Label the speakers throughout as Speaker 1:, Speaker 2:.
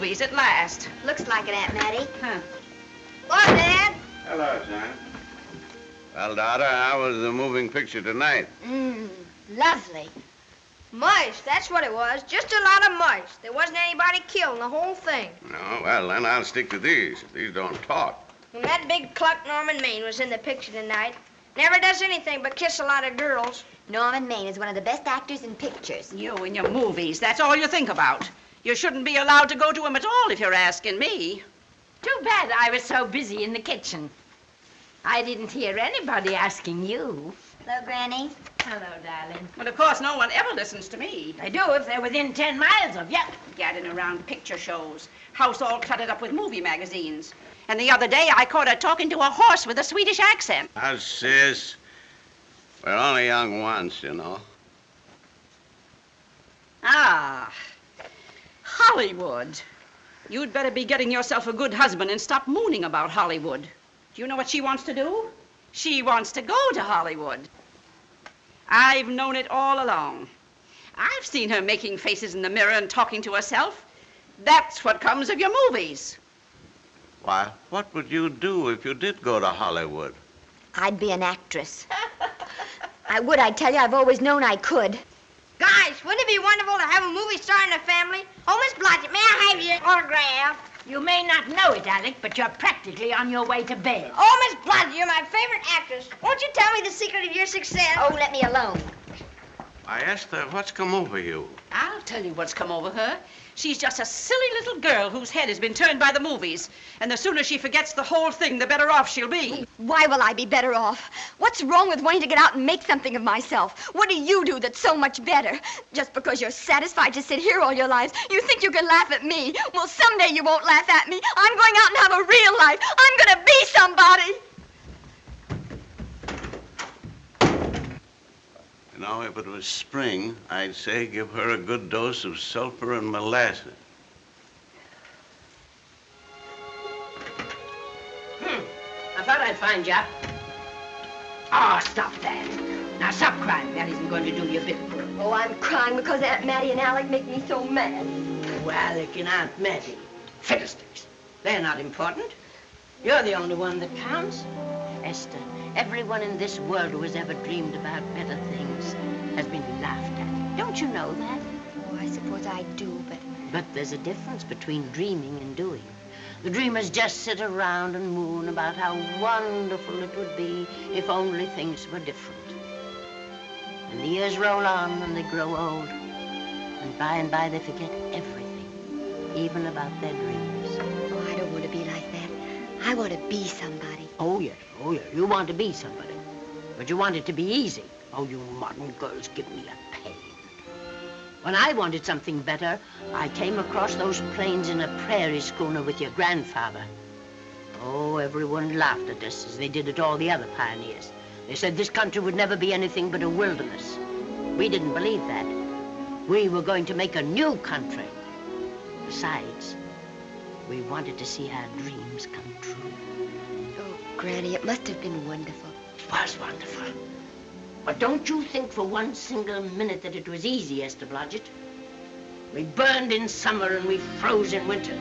Speaker 1: movies at last.
Speaker 2: Looks like it, Aunt Mattie.
Speaker 1: Huh.
Speaker 2: Hello, Dad.
Speaker 3: Hello, son. Well, daughter, how was the moving picture tonight?
Speaker 2: Lovely.
Speaker 4: Mice, that's what it was. Just a lot of mice. There wasn't anybody killed in the whole thing.
Speaker 3: No, well, then I'll stick to these. These don't talk.
Speaker 4: And that big cluck Norman Maine was in the picture tonight. Never does anything but kiss a lot of girls.
Speaker 2: Norman Maine is one of the best actors in pictures.
Speaker 1: You and your movies, that's all you think about. You shouldn't be allowed to go to them at all if you're asking me.
Speaker 5: Too bad I was so busy in the kitchen. I didn't hear anybody asking you.
Speaker 2: Hello, Granny.
Speaker 5: Hello, darling.
Speaker 1: Well, of course, no one ever listens to me.
Speaker 5: They do if they're within 10 miles of you.
Speaker 1: Gadding around picture shows. House all cluttered up with movie magazines. And the other day, I caught her talking to a horse with a Swedish accent.
Speaker 3: Sis, we're only young once, you know.
Speaker 1: Ah, Hollywood. You'd better be getting yourself a good husband and stop mooning about Hollywood. Do you know what she wants to do? She wants to go to Hollywood. I've known it all along. I've seen her making faces in the mirror and talking to herself. That's what comes of your movies.
Speaker 3: Why, what would you do if you did go to Hollywood?
Speaker 2: I'd be an actress. I would, I tell you. I've always known I could.
Speaker 4: Guys, wouldn't it be wonderful to have a movie star in the family? Oh, Miss Blodgett, may I have your autograph?
Speaker 5: You may not know it, Alec, but you're practically on your way to bed.
Speaker 4: Oh, Miss Blodgett, you're my favorite actress. Won't you tell me the secret of your success?
Speaker 2: Oh, let me alone.
Speaker 3: Why, Esther, what's come over you?
Speaker 1: I'll tell you what's come over her. She's just a silly little girl whose head has been turned by the movies. And the sooner she forgets the whole thing, the better off she'll be.
Speaker 2: Why will I be better off? What's wrong with wanting to get out and make something of myself? What do you do that's so much better? Just because you're satisfied to sit here all your lives, you think you can laugh at me. Well, someday you won't laugh at me. I'm going out and have a real life. I'm going to be somebody.
Speaker 3: You know, if it was spring, I'd say give her a good dose of sulfur and molasses.
Speaker 5: I thought I'd find you. Oh, stop that. Now, stop crying. That isn't going to do you a bit of good.
Speaker 2: Oh, I'm crying because Aunt Mattie and Alec make me so mad.
Speaker 5: Oh, Alec and Aunt Mattie. Fiddlesticks. They're not important. You're the only one that counts. Esther, everyone in this world who has ever dreamed about better things has been laughed at. Don't you know that?
Speaker 2: Oh, I suppose I do, but...
Speaker 5: But there's a difference between dreaming and doing. The dreamers just sit around and moon about how wonderful it would be if only things were different. And the years roll on and they grow old. And by they forget everything, even about their dreams.
Speaker 2: Oh, I don't want to be like that. I want to be somebody.
Speaker 5: Oh, yes. You want to be somebody. But you want it to be easy. Oh, you modern girls give me a pain. When I wanted something better, I came across those plains in a prairie schooner with your grandfather. Oh, everyone laughed at us as they did at all the other pioneers. They said this country would never be anything but a wilderness. We didn't believe that. We were going to make a new country. Besides, we wanted to see our dreams come true.
Speaker 2: Oh, Granny, it must have been wonderful.
Speaker 5: It was wonderful. But don't you think for one single minute that it was easy, Esther Blodgett. We burned in summer and we froze in winter.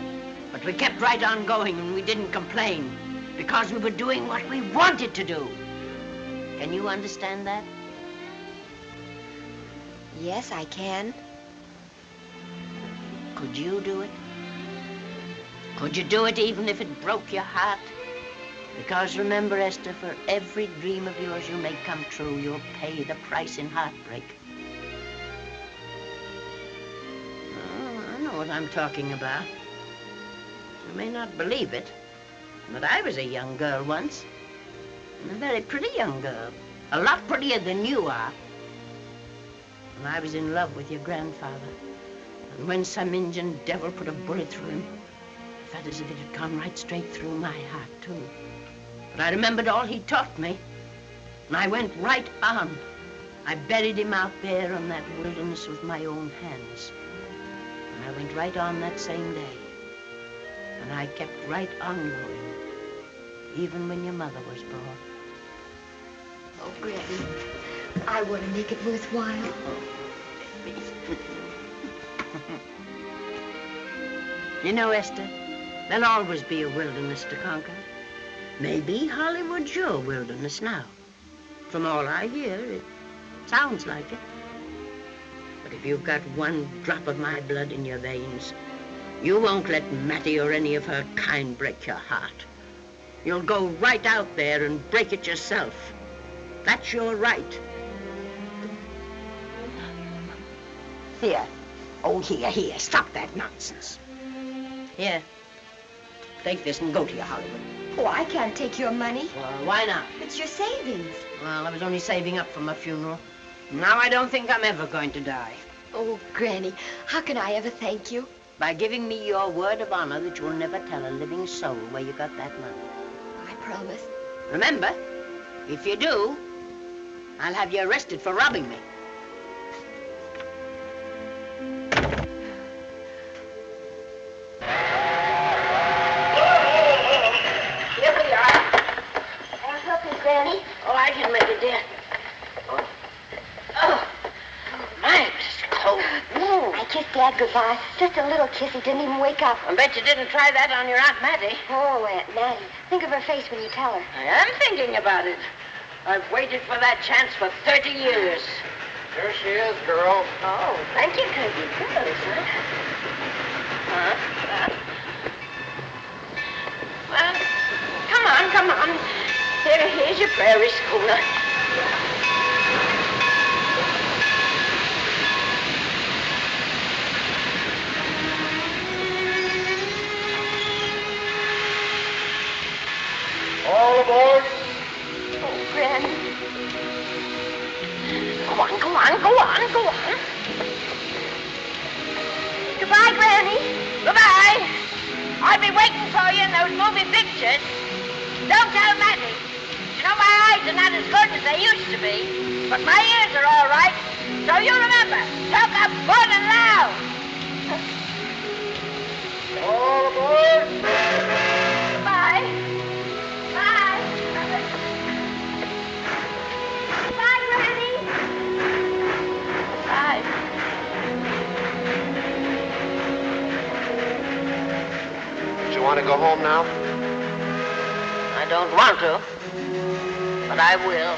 Speaker 5: But we kept right on going and we didn't complain because we were doing what we wanted to do. Can you understand that?
Speaker 2: Yes, I can.
Speaker 5: Could you do it? Could you do it even if it broke your heart? Because remember, Esther, for every dream of yours you make come true, you'll pay the price in heartbreak. Oh, I know what I'm talking about. You may not believe it, but I was a young girl once. And a very pretty young girl. A lot prettier than you are. And I was in love with your grandfather. And when some Indian devil put a bullet through him, I felt as if it had gone right straight through my heart, too. But I remembered all he taught me, and I went right on. I buried him out there in that wilderness with my own hands. And I went right on that same day. And I kept right on going, even when your mother was born.
Speaker 2: Oh, Granny, I want to make it worthwhile.
Speaker 5: You know, Esther, there'll always be a wilderness to conquer. Maybe Hollywood's your wilderness now. From all I hear, it sounds like it. But if you've got one drop of my blood in your veins, you won't let Mattie or any of her kind break your heart. You'll go right out there and break it yourself. That's your right. Here. Oh, here. Stop that nonsense. Here. Take this and go to your Hollywood.
Speaker 2: Oh, I can't take your money.
Speaker 5: Well, why not?
Speaker 2: It's your savings.
Speaker 5: Well, I was only saving up for my funeral. Now I don't think I'm ever going to die.
Speaker 2: Oh, Granny, how can I ever thank you?
Speaker 5: By giving me your word of honor that you'll never tell a living soul where you got that money.
Speaker 2: I promise.
Speaker 5: Remember, if you do, I'll have you arrested for robbing me. Here we are.
Speaker 2: I'll help you, Granny.
Speaker 5: Oh, I can make it, dear. Oh, my, it's cold.
Speaker 2: I kissed Dad goodbye. Just a little kiss. He didn't even wake up.
Speaker 5: I bet you didn't try that on your Aunt Mattie.
Speaker 2: Oh, Aunt Mattie. Think of her face when you tell her.
Speaker 5: I am thinking about it. I've waited for that chance for 30 years.
Speaker 6: Here she is, girl.
Speaker 2: Oh, thank you, Cousin. Good,
Speaker 5: Well, come on. Here's your prairie schooner.
Speaker 6: All aboard.
Speaker 2: Oh, Granny.
Speaker 5: Go on.
Speaker 2: Goodbye, Granny.
Speaker 5: Goodbye. I'll be waiting for you in those movie pictures. Don't tell Mattie. You know, my eyes are not as good as they used to be, but my ears are all right. So you remember, talk up good and loud.
Speaker 6: All aboard.
Speaker 2: Goodbye. Bye. Bye, Granny.
Speaker 5: Bye.
Speaker 6: Do you want to go home now?
Speaker 5: I don't want to, but I will.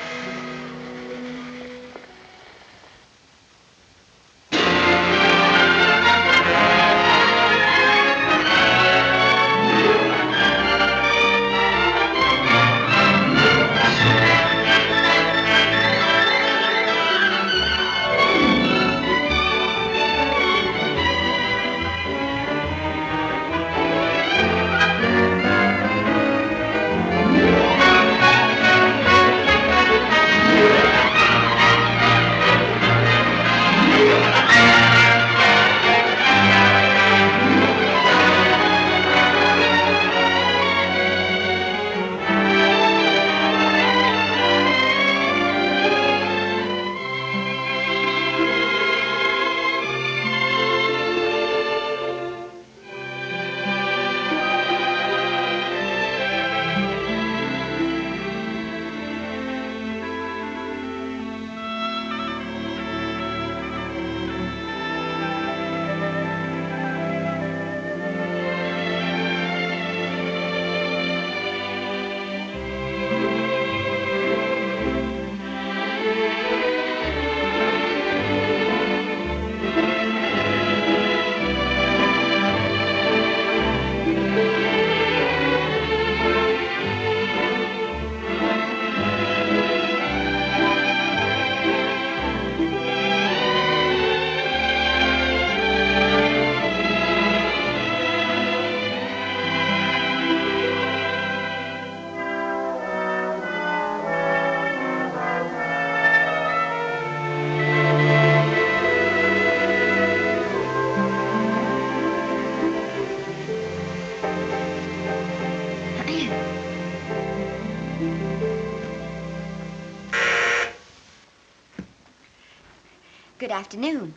Speaker 2: Good afternoon.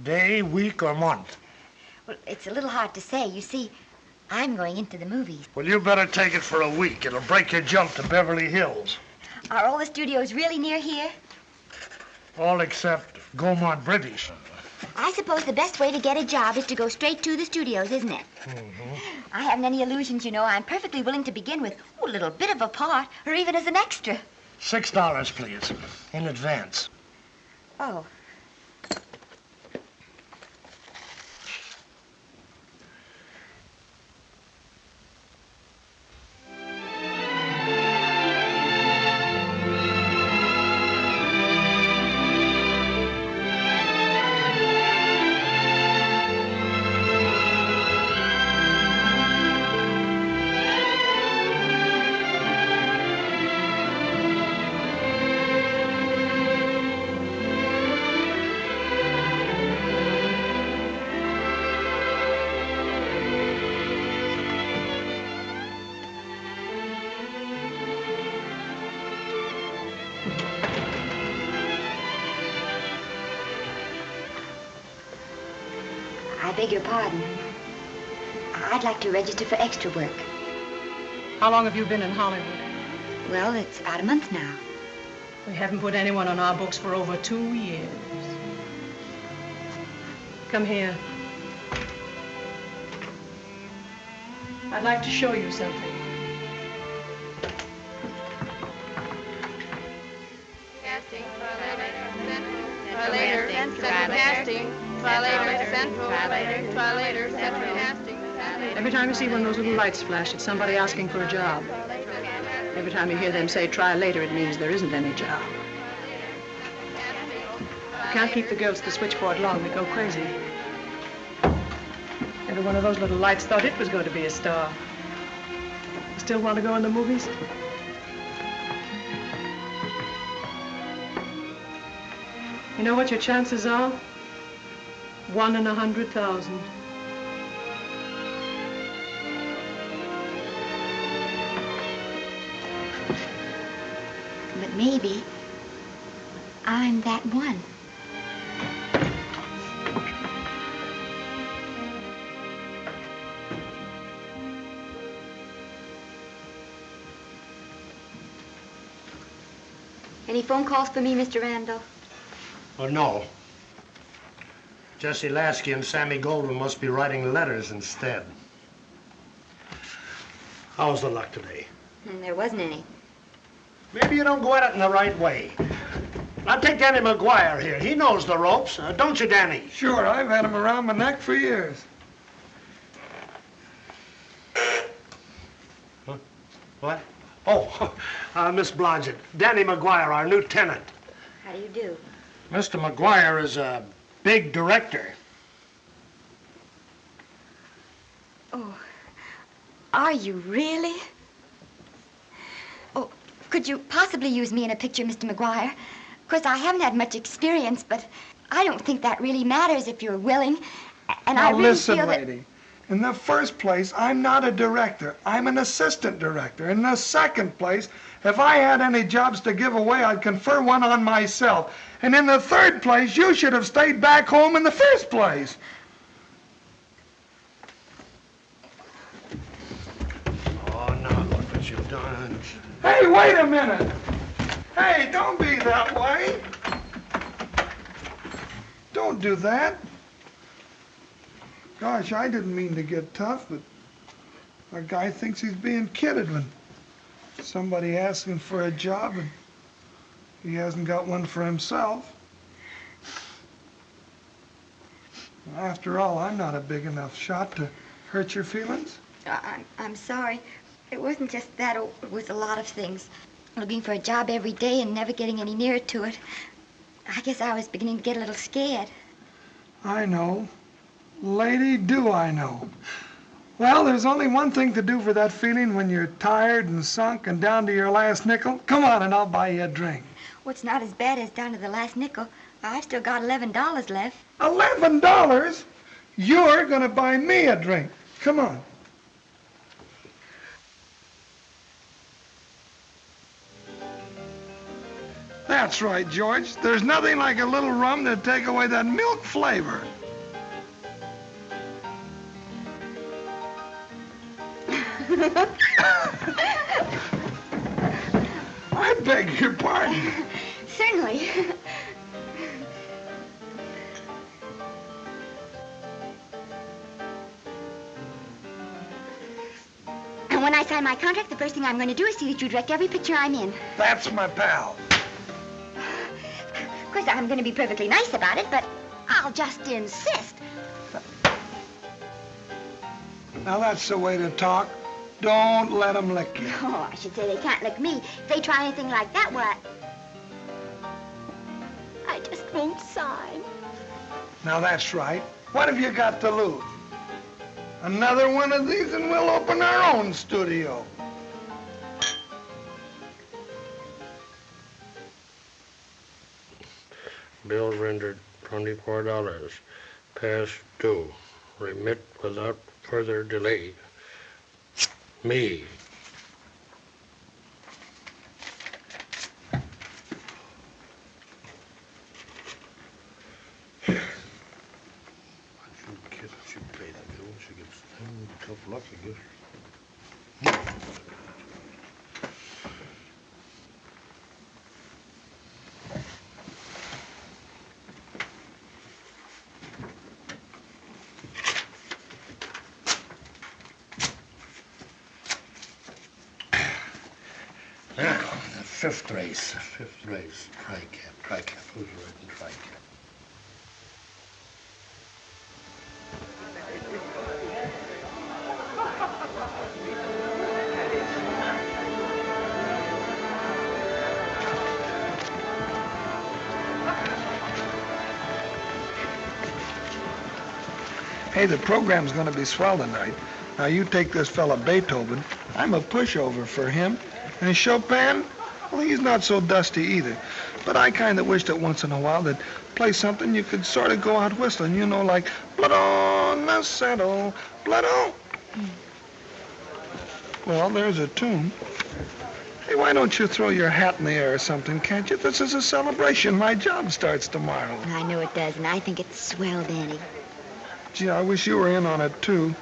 Speaker 7: Day, week, or month?
Speaker 2: Well, it's a little hard to say. You see, I'm going into the movies.
Speaker 7: Well, you better take it for a week. It'll break your jump to Beverly Hills.
Speaker 2: Are all the studios really near here?
Speaker 7: All except Gaumont British.
Speaker 2: I suppose the best way to get a job is to go straight to the studios, isn't it?
Speaker 7: Mm-hmm.
Speaker 2: I haven't any illusions, you know. I'm perfectly willing to begin with a little bit of a part, or even as an extra.
Speaker 7: $6, please, in advance.
Speaker 2: Oh. I beg your pardon. I'd like to register for extra work.
Speaker 8: How long have you been in Hollywood?
Speaker 2: Well, it's about a month now.
Speaker 8: We haven't put anyone on our books for over 2 years. Come here. I'd like to show you something.
Speaker 9: Casting, try later, casting, try later, central, try later, central, casting.
Speaker 8: Every time you see one of those little lights flash, it's somebody asking for a job. Every time you hear them say try later, it means there isn't any job. You can't keep the girls at the switchboard long. They go crazy. Every one of those little lights thought it was going to be a star. You still want to go in the movies? You know what your chances are? 1 in 100,000.
Speaker 2: But maybe I'm that one. Any phone calls for me, Mr. Randall?
Speaker 7: Oh, no. Jesse Lasky and Sammy Goldwyn must be writing letters instead. How's the luck today?
Speaker 2: There wasn't any.
Speaker 7: Maybe you don't go at it in the right way. Now, take Danny McGuire here. He knows the ropes. Don't you, Danny?
Speaker 10: Sure, I've had him around my neck for years.
Speaker 7: Huh? What? Oh, Miss Blodgett. Danny McGuire, our new tenant.
Speaker 2: How do you do?
Speaker 7: Mr. McGuire is a big director.
Speaker 2: Oh, are you really? Oh, could you possibly use me in a picture, Mr. McGuire? Of course, I haven't had much experience, but I don't think that really matters if you're willing. And
Speaker 10: Now
Speaker 2: I really
Speaker 10: listen,
Speaker 2: feel that...
Speaker 10: lady. In the first place, I'm not a director. I'm an assistant director. In the second place, if I had any jobs to give away, I'd confer one on myself. And in the third place, you should have stayed back home in the first place.
Speaker 7: Oh, now look what you've done.
Speaker 10: Hey, wait a minute. Hey, don't be that way. Don't do that. Gosh, I didn't mean to get tough, but a guy thinks he's being kidded when somebody asks him for a job and he hasn't got one for himself. After all, I'm not a big enough shot to hurt your feelings.
Speaker 2: I'm sorry. It wasn't just that. It was a lot of things. Looking for a job every day and never getting any nearer to it. I guess I was beginning to get a little scared.
Speaker 10: I know. Lady, do I know. Well, there's only one thing to do for that feeling when you're tired and sunk and down to your last nickel. Come on and I'll buy you a drink.
Speaker 2: Well, it's not as bad as down to the last nickel. I've still got $11 left.
Speaker 10: $11? You're gonna buy me a drink. Come on. That's right, George. There's nothing like a little rum to take away that milk flavor. I beg your pardon.
Speaker 2: Certainly. And when I sign my contract, the first thing I'm going to do is see that you direct every picture I'm in.
Speaker 10: That's my pal.
Speaker 2: Of course, I'm going to be perfectly nice about it, but I'll just insist.
Speaker 10: Now that's the way to talk. Don't let them lick you.
Speaker 2: Oh, I should say they can't lick me. If they try anything like that, well, I just won't sign.
Speaker 10: Now that's right. What have you got to lose? Another one of these and we'll open our own studio.
Speaker 11: Bill rendered $24. Past due. Remit without further delay. Me. She pay the bill. She gets tough luck, I guess.
Speaker 7: Fifth race.
Speaker 11: Fifth race. Tri-cap. Who's riding tri-cap?
Speaker 10: Hey, the program's going to be swell tonight. Now, you take this fella Beethoven. I'm a pushover for him. And Chopin, well, he's not so dusty either. But I kind of wish that once in a while they'd play something you could sort of go out whistling, you know, like Blood on the Saddle, Blood on. Well, there's a tune. Hey, why don't you throw your hat in the air or something, can't you? This is a celebration. My job starts tomorrow.
Speaker 2: I know it does, and I think it's swell, Danny.
Speaker 10: Gee, I wish you were in on it, too.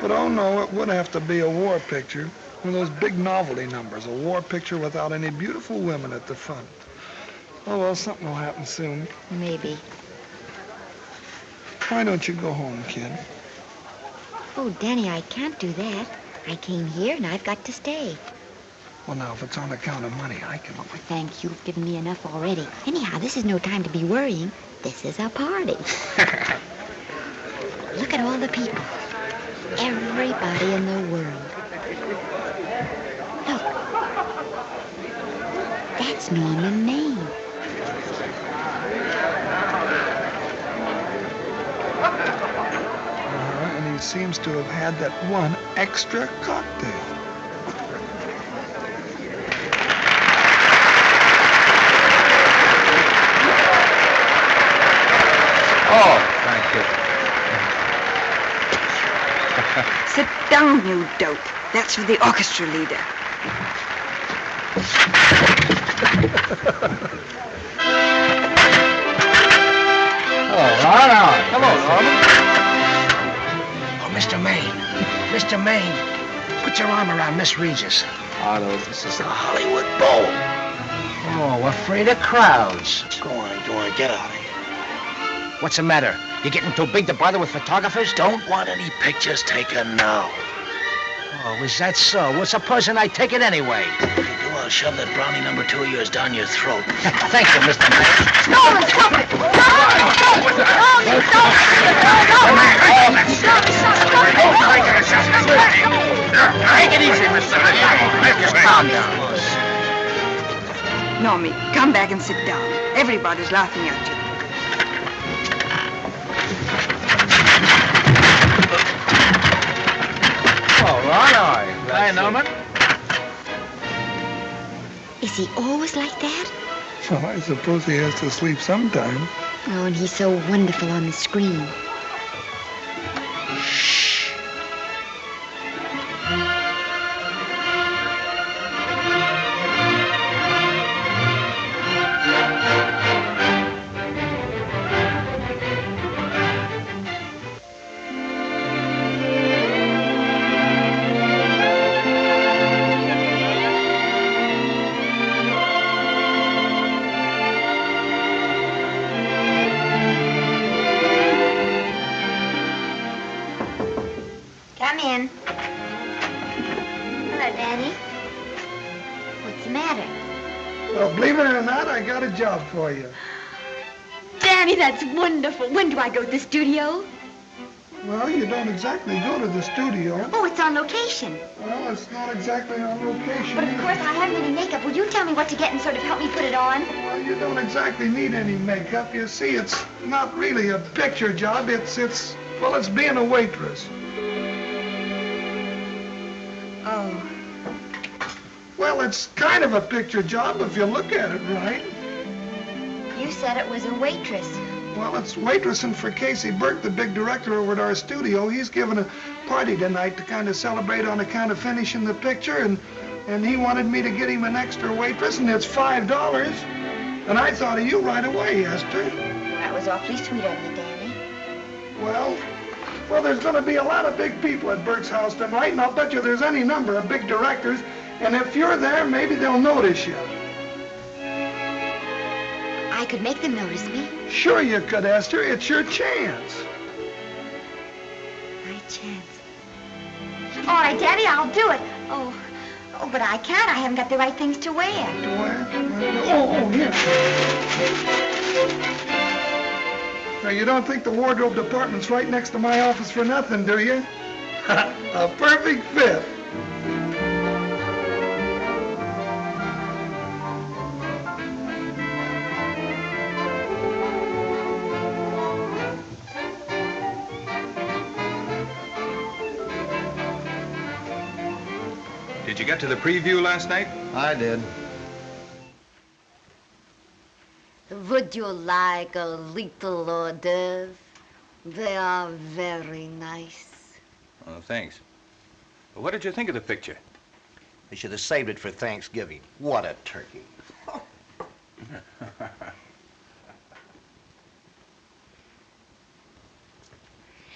Speaker 10: But, oh, no, it would have to be a war picture. One of those big novelty numbers, a war picture without any beautiful women at the front. Oh, well, something will happen soon.
Speaker 2: Maybe.
Speaker 10: Why don't you go home, kid?
Speaker 2: Oh, Danny, I can't do that. I came here, and I've got to stay.
Speaker 10: Well, now, if it's on account of money, I can...
Speaker 2: Oh, thank you. You've given me enough already. Anyhow, this is no time to be worrying. This is a party. Look at all the people. Everybody in the world. Look. That's Norman Maine.
Speaker 10: And he seems to have had that one extra cocktail.
Speaker 12: Oh, thank you.
Speaker 13: Sit down, you dope. That's for the orchestra leader.
Speaker 12: All right. Come on, Norman.
Speaker 7: Oh, Mr. Maine. Mr. Maine, put your arm around Miss Regis.
Speaker 12: Otto, this is
Speaker 7: The Hollywood Bowl.
Speaker 12: Oh, afraid of crowds.
Speaker 7: Go on, get out of here.
Speaker 12: What's the matter? You getting too big to bother with photographers?
Speaker 7: Don't want any pictures taken now.
Speaker 12: Oh, is that so? Well, supposing I take it anyway.
Speaker 7: If you do, I'll shove that brownie number 2 of yours down your throat.
Speaker 12: Thank you, Mr. Maine.
Speaker 2: Norman, stop it!
Speaker 12: Take it easy, Mr. Maine. Just calm down.
Speaker 13: Normie, come back and sit down. Everybody's laughing at you.
Speaker 12: All right. Hi, Norman.
Speaker 2: Is he always like that?
Speaker 10: Well, I suppose he has to sleep sometime.
Speaker 2: Oh, and he's so wonderful on the screen. Come in.
Speaker 10: Well, believe it or not, I got a job for you.
Speaker 2: Danny, that's wonderful. When do I go to the studio?
Speaker 10: Well, you don't exactly go to the studio.
Speaker 2: Oh, it's on location.
Speaker 10: Well, it's not exactly on location.
Speaker 2: But of course, I haven't any makeup. Will you tell me what to get and sort of help me put it on?
Speaker 10: Well, you don't exactly need any makeup. You see, it's not really a picture job. It's being a waitress.
Speaker 2: Oh.
Speaker 10: Well, it's kind of a picture job if you look at it right.
Speaker 2: You said it was a waitress.
Speaker 10: Well, it's waitressing for Casey Burke, the big director over at our studio. He's giving a party tonight to kind of celebrate on account of finishing the picture, and he wanted me to get him an extra waitress, and it's $5. And I thought of you right away, Esther.
Speaker 2: That was awfully sweet of you, Danny.
Speaker 10: Well, there's going to be a lot of big people at Burke's house tonight, and I'll bet you there's any number of big directors, and if you're there, maybe they'll notice you.
Speaker 2: I could make them notice me.
Speaker 10: Sure you could, Esther. It's your chance.
Speaker 2: My chance. All right, Daddy, I'll do it. Oh, but I can't. I haven't got the right things to wear.
Speaker 10: To wear? Oh, here. Now, you don't think the wardrobe department's right next to my office for nothing, do you? A perfect fit.
Speaker 14: Did you get to the preview last night?
Speaker 15: I did.
Speaker 16: Would you like a little hors d'oeuvre? They are very nice.
Speaker 14: Oh, thanks. Well, what did you think of the picture?
Speaker 15: They should have saved it for Thanksgiving. What a turkey.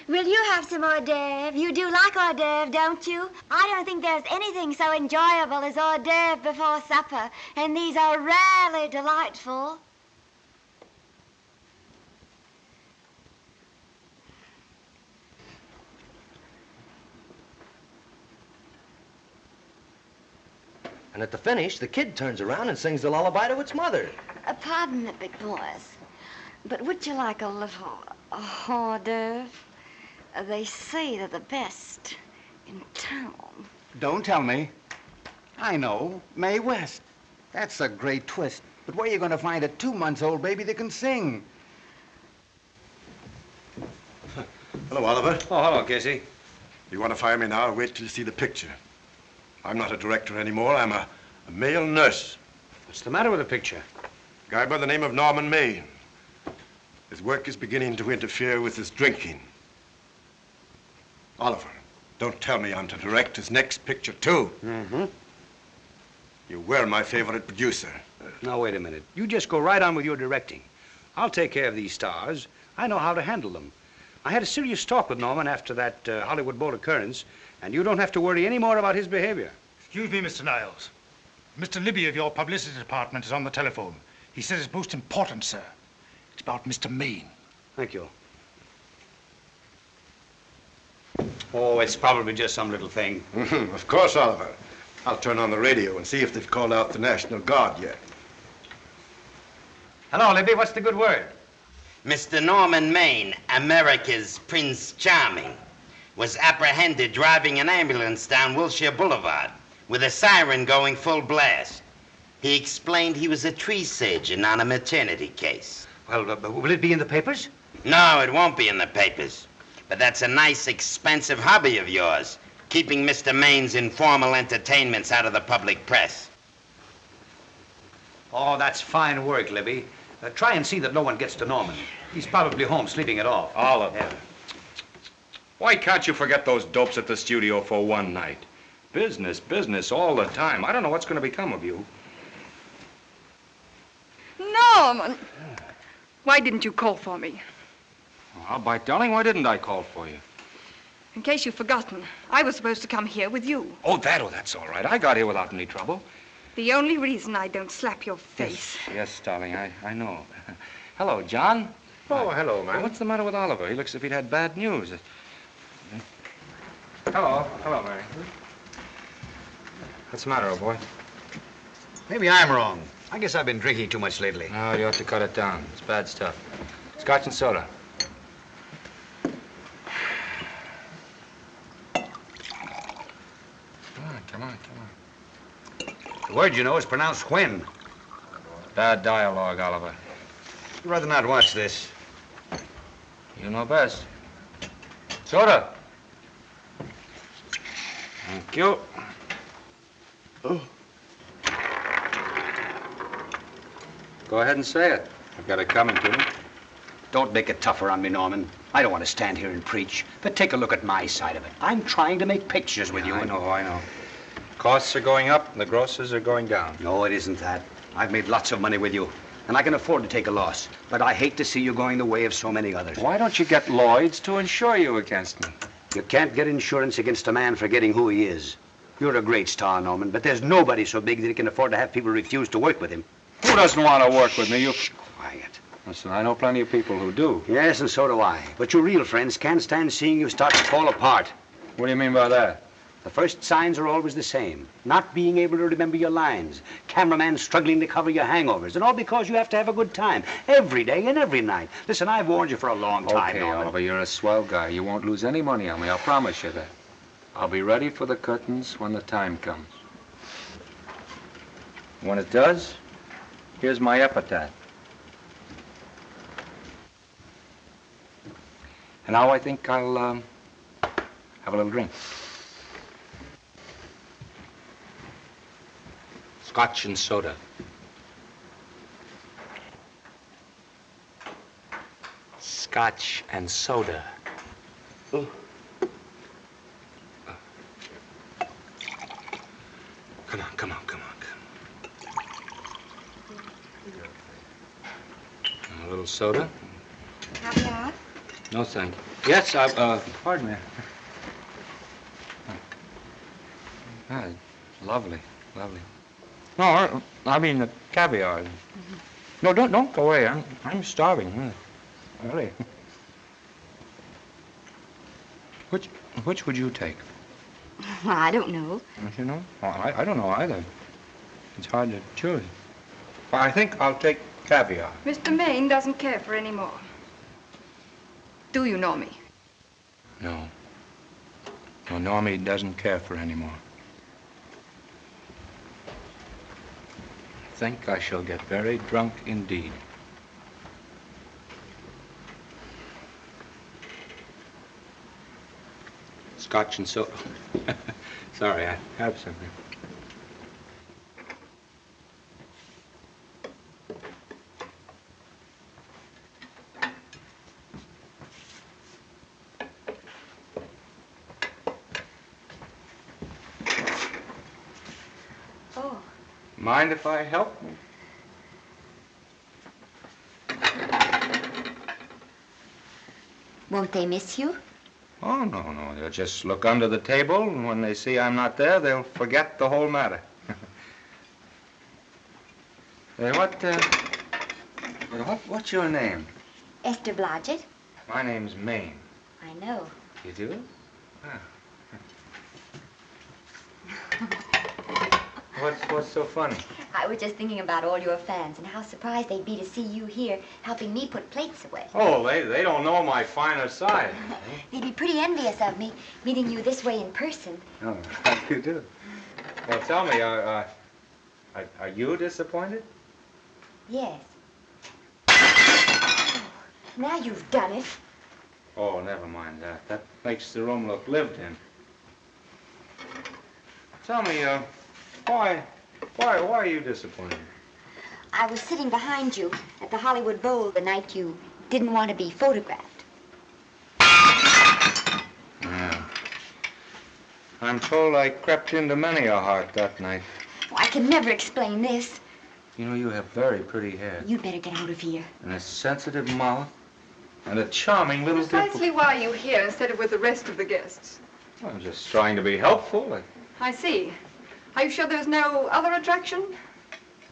Speaker 17: Will you have some hors d'oeuvre? You do like hors d'oeuvre, don't you? I don't think there's anything so enjoyable as hors d'oeuvre before supper, and these are rarely delightful.
Speaker 15: And at the finish, the kid turns around and sings the lullaby to its mother.
Speaker 17: Pardon me, big boys, but would you like a little hors d'oeuvre? They say they're the best in town.
Speaker 18: Don't tell me. I know. Mae West. That's a great twist. But where are you going to find a 2-month-old baby that can sing?
Speaker 19: Hello, Oliver.
Speaker 14: Oh, hello, Casey.
Speaker 19: You want to fire me now or wait till you see the picture? I'm not a director anymore. I'm a male nurse.
Speaker 14: What's the matter with the picture?
Speaker 19: A guy by the name of Norman Maine. His work is beginning to interfere with his drinking. Oliver, don't tell me I'm to direct his next picture, too.
Speaker 14: Mm-hmm.
Speaker 19: You were my favorite producer.
Speaker 14: Now, wait a minute. You just go right on with your directing. I'll take care of these stars. I know how to handle them. I had a serious talk with Norman after that Hollywood boat occurrence, and you don't have to worry any more about his behavior.
Speaker 20: Excuse me, Mr. Niles. Mr. Libby of your publicity department is on the telephone. He says it's most important, sir. It's about Mr. Maine.
Speaker 14: Thank you. Oh, it's probably just some little thing.
Speaker 19: Of course, Oliver. I'll turn on the radio and see if they've called out the National Guard yet.
Speaker 14: Hello, Libby. What's the good word?
Speaker 21: Mr. Norman Maine, America's Prince Charming, was apprehended driving an ambulance down Wilshire Boulevard with a siren going full blast. He explained he was a tree surgeon on a maternity case.
Speaker 14: Well, will it be in the papers?
Speaker 21: No, it won't be in the papers. But that's a nice, expensive hobby of yours, keeping Mr. Maine's informal entertainments out of the public press.
Speaker 14: Oh, that's fine work, Libby. Try and see that no one gets to Norman. He's probably home sleeping it off. Oliver. Yeah.
Speaker 22: Why can't you forget those dopes at the studio for one night? Business, business all the time. I don't know what's going to become of you.
Speaker 8: Norman! Why didn't you call for me?
Speaker 22: Well, by darling, why didn't I call for you?
Speaker 8: In case you've forgotten, I was supposed to come here with you.
Speaker 22: Oh, that's all right. I got here without any trouble.
Speaker 8: The only reason I don't slap your face.
Speaker 22: Yes, darling, I know. Hello, John.
Speaker 11: Oh, hello, man.
Speaker 22: What's the matter with Oliver? He looks as if he'd had bad news.
Speaker 11: Hello, Mary.
Speaker 15: What's the matter, old boy?
Speaker 11: Maybe I'm wrong.
Speaker 14: I guess I've been drinking too much lately.
Speaker 22: No, you ought to cut it down. It's bad stuff. Scotch and soda. Come on.
Speaker 14: The word, you know, is pronounced when.
Speaker 22: Bad dialogue, Oliver.
Speaker 14: I'd rather not watch this.
Speaker 22: You know best. Soda. Thank you.
Speaker 14: Oh.
Speaker 22: Go ahead and say it. I've got it coming to me.
Speaker 14: Don't make it tougher on me, Norman. I don't want to stand here and preach, but take a look at my side of it. I'm trying to make pictures with you.
Speaker 22: I know. Costs are going up and the grosses are going down.
Speaker 14: No, it isn't that. I've made lots of money with you, and I can afford to take a loss. But I hate to see you going the way of so many others.
Speaker 22: Why don't you get Lloyd's to insure you against me?
Speaker 14: You can't get insurance against a man forgetting who he is. You're a great star, Norman, but there's nobody so big that he can afford to have people refuse to work with him.
Speaker 22: Who doesn't want to work with me? You...
Speaker 14: Quiet.
Speaker 22: Listen, I know plenty of people who do.
Speaker 14: Yes, and so do I. But your real friends can't stand seeing you start to fall apart.
Speaker 22: What do you mean by that?
Speaker 14: The first signs are always the same. Not being able to remember your lines. Cameraman struggling to cover your hangovers. And all because you have to have a good time. Every day and every night. Listen, I've warned you for a long time,
Speaker 22: Okay,
Speaker 14: Norman.
Speaker 22: Oliver, you're a swell guy. You won't lose any money on me. I'll promise you that. I'll be ready for the curtains when the time comes. When it does, here's my epitaph. And now I think I'll have a little drink. Scotch and soda. Scotch and soda. Come on. A little soda?
Speaker 2: Caviar?
Speaker 22: No, thank you. Yes, pardon me. Lovely. No, I mean the caviar. No, don't go away. I'm starving. Really. Which would you take?
Speaker 2: Well, I don't know.
Speaker 22: Don't you know? Well, I don't know either. It's hard to choose. Well, I think I'll take caviar.
Speaker 8: Mr. Maine doesn't care for any more. Do you, Normie?
Speaker 22: No. No, Normie doesn't care for any more. I think I shall get very drunk indeed. Scotch and soda. Sorry, I have something.
Speaker 2: Oh.
Speaker 22: Mind if I help?
Speaker 17: Won't they miss you?
Speaker 22: Oh, no. They'll just look under the table, and when they see I'm not there, they'll forget the whole matter. What's your name?
Speaker 17: Esther Blodgett.
Speaker 22: My name's Maine.
Speaker 17: I know.
Speaker 22: You do? Ah. What's so funny?
Speaker 17: I was just thinking about all your fans and how surprised they'd be to see you here helping me put plates away.
Speaker 22: Oh, they don't know my finer side.
Speaker 17: They'd be pretty envious of me, meeting you this way in person.
Speaker 22: Oh, you do? Well, tell me, are you disappointed?
Speaker 17: Yes. Oh, now you've done it.
Speaker 22: Oh, never mind that. That makes the room look lived in. Tell me, why are you disappointed?
Speaker 17: I was sitting behind you at the Hollywood Bowl the night you didn't want to be photographed.
Speaker 22: Yeah. I'm told I crept into many a heart that night.
Speaker 17: Oh, I can never explain this.
Speaker 22: You know, you have very pretty hair.
Speaker 17: You'd better get out of here.
Speaker 22: And a sensitive mouth. And a charming little
Speaker 8: Precisely why are you here instead of with the rest of the guests?
Speaker 22: I'm just trying to be helpful.
Speaker 8: I see. Are you sure there's no other attraction?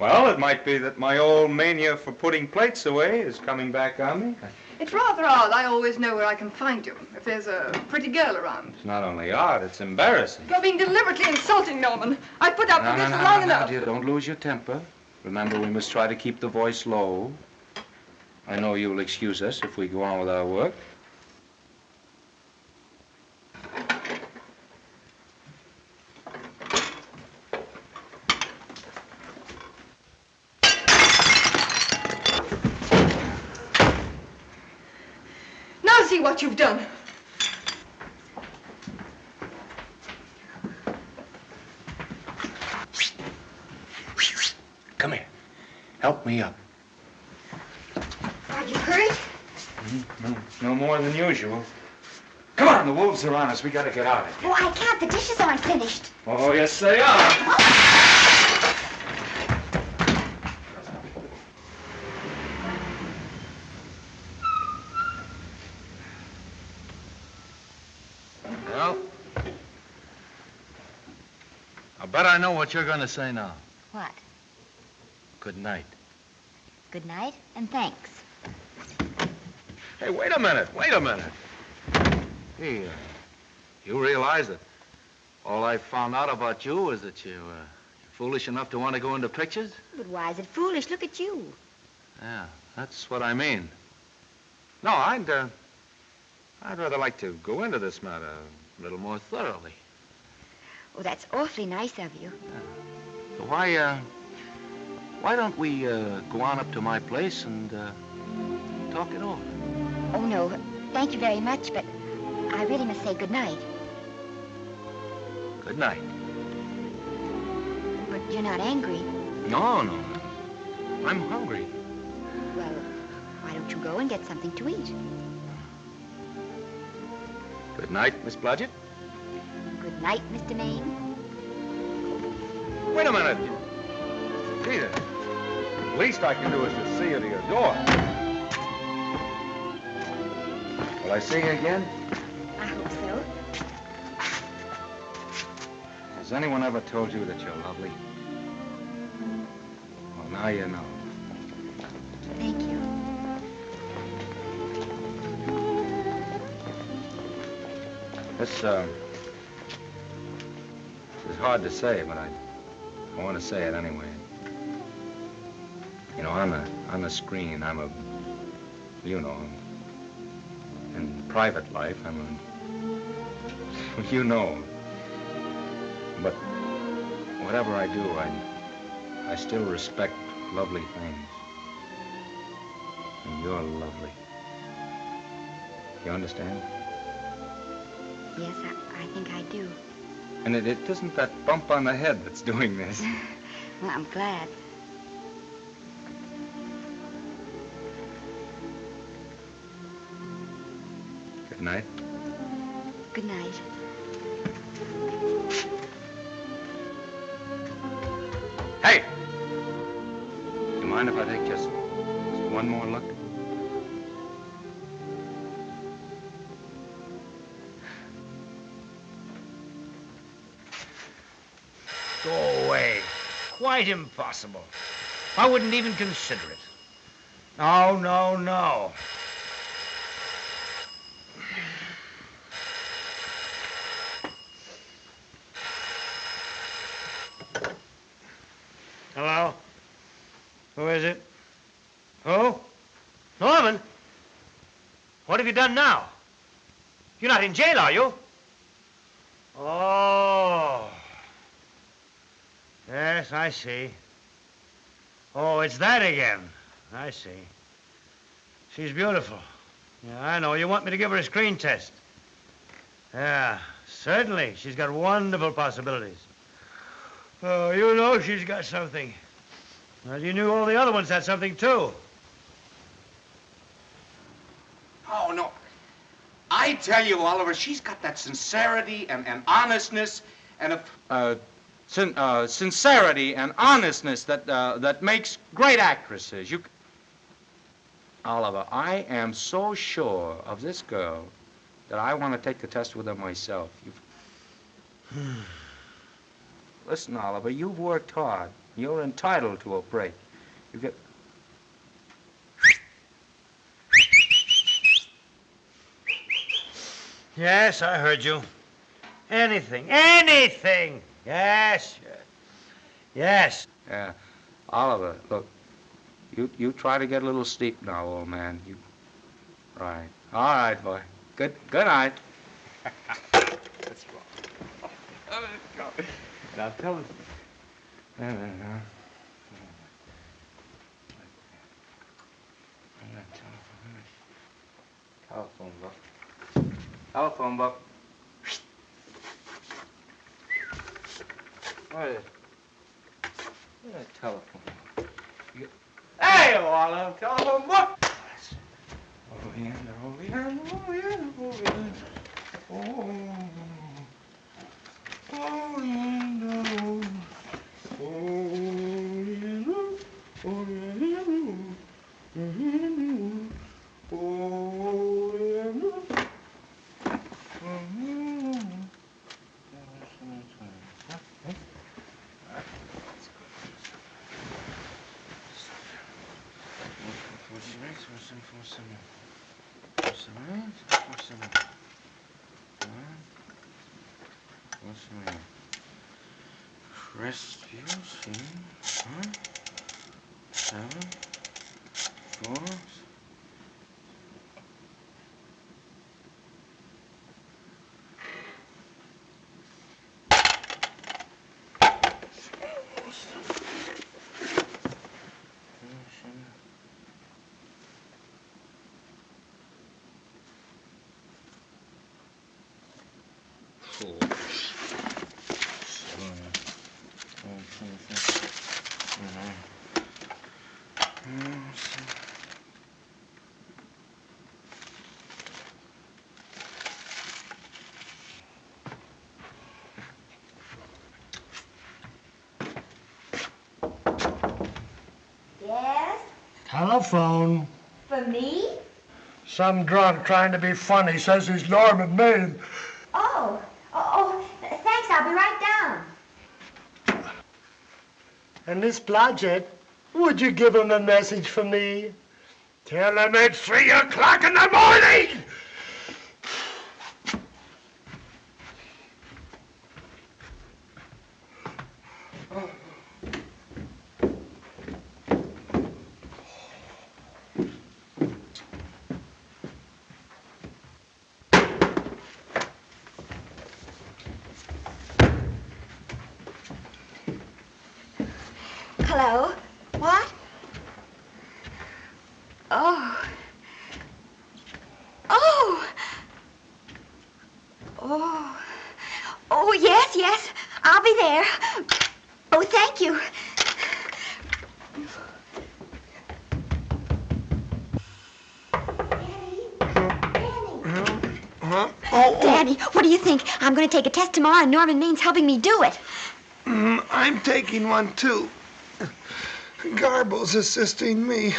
Speaker 22: Well, it might be that my old mania for putting plates away is coming back on me.
Speaker 8: It's rather odd. I always know where I can find you if there's a pretty girl around.
Speaker 22: It's not only odd, it's embarrassing.
Speaker 8: You're being deliberately insulting, Norman. I've put up with this long enough.
Speaker 22: Dear, don't lose your temper. Remember, we must try to keep the voice low. I know you'll excuse us if we go on with our work.
Speaker 2: Now see what you've done.
Speaker 22: Come here. Help me up.
Speaker 2: Are you hurt?
Speaker 22: No more than usual. Come on, the wolves are on us. We gotta get out of here.
Speaker 17: Oh, I can't. The dishes aren't finished.
Speaker 22: Oh, yes, they are.
Speaker 18: Well, I bet I know what you're going to say now.
Speaker 17: What?
Speaker 18: Good night.
Speaker 17: Good night, and thanks.
Speaker 18: Hey, wait a minute. Hey, you realize that all I found out about you is that you're foolish enough to want to go into pictures?
Speaker 17: But why is it foolish? Look at you.
Speaker 18: Yeah, that's what I mean. No, I'd rather like to go into this matter a little more thoroughly.
Speaker 17: Oh, that's awfully nice of you.
Speaker 18: So why don't we go on up to my place and talk it over?
Speaker 17: Oh, no. Thank you very much, but I really must say good night.
Speaker 18: Good night.
Speaker 17: But you're not angry.
Speaker 18: No. I'm hungry.
Speaker 17: Well, why don't you go and get something to eat?
Speaker 18: Good night, Miss Blodgett.
Speaker 17: Good night, Mr. Maine.
Speaker 18: Wait a minute. Gee, the least I can do is to see you to your door. Will I see you again?
Speaker 17: I hope so.
Speaker 22: Has anyone ever told you that you're lovely? Well, now you know.
Speaker 17: Thank you.
Speaker 22: This is hard to say, but I want to say it anyway. You know, on the screen, in private life, you know. But whatever I do, I still respect lovely things. And you're lovely. You understand?
Speaker 17: Yes, I think I do.
Speaker 22: And it isn't that bump on the head that's doing this.
Speaker 17: Well, I'm glad.
Speaker 22: Good night.
Speaker 17: Good night.
Speaker 22: Hey! You mind if I take just one more look?
Speaker 12: Go away. Quite impossible. I wouldn't even consider it. No. Hello? Who is it? Who? Norman? What have you done now? You're not in jail, are you? Oh. Yes, I see. Oh, it's that again. I see. She's beautiful. Yeah, I know. You want me to give her a screen test? Yeah, certainly. She's got wonderful possibilities. Oh, you know she's got something. Well, you knew all the other ones had something, too.
Speaker 1: Oh, no. I tell you, Oliver, she's got that sincerity and honestness and
Speaker 22: sincerity and honestness that makes great actresses. Oliver, I am so sure of this girl that I want to take the test with her myself. Listen, Oliver, you've worked hard. You're entitled to a break. You get...
Speaker 12: Yes, I heard you. Anything. Yes.
Speaker 22: Yeah. Oliver, look, you try to get a little sleep now, old man. Right. All right, boy. Good night. That's wrong. Now tell us. No. Telephone book. Telephone book. What is it? Where's that telephone book? Hey, Oliver, telephone book! Oh, yeah. Crestview, see? Huh? 7, 4.
Speaker 2: Yes?
Speaker 7: Telephone.
Speaker 2: For me?
Speaker 7: Some drunk trying to be funny says he's Norman Maine.
Speaker 2: Oh, thanks. I'll be right down.
Speaker 7: And Miss Blodgett, would you give him a message for me? Tell him it's 3 o'clock in the morning!
Speaker 2: Hello? What? Oh. Oh, yes. I'll be there. Oh, thank you. Danny, what do you think? I'm going to take a test tomorrow, and Norman Maine's helping me do it.
Speaker 10: I'm taking one, too. Garble's assisting me.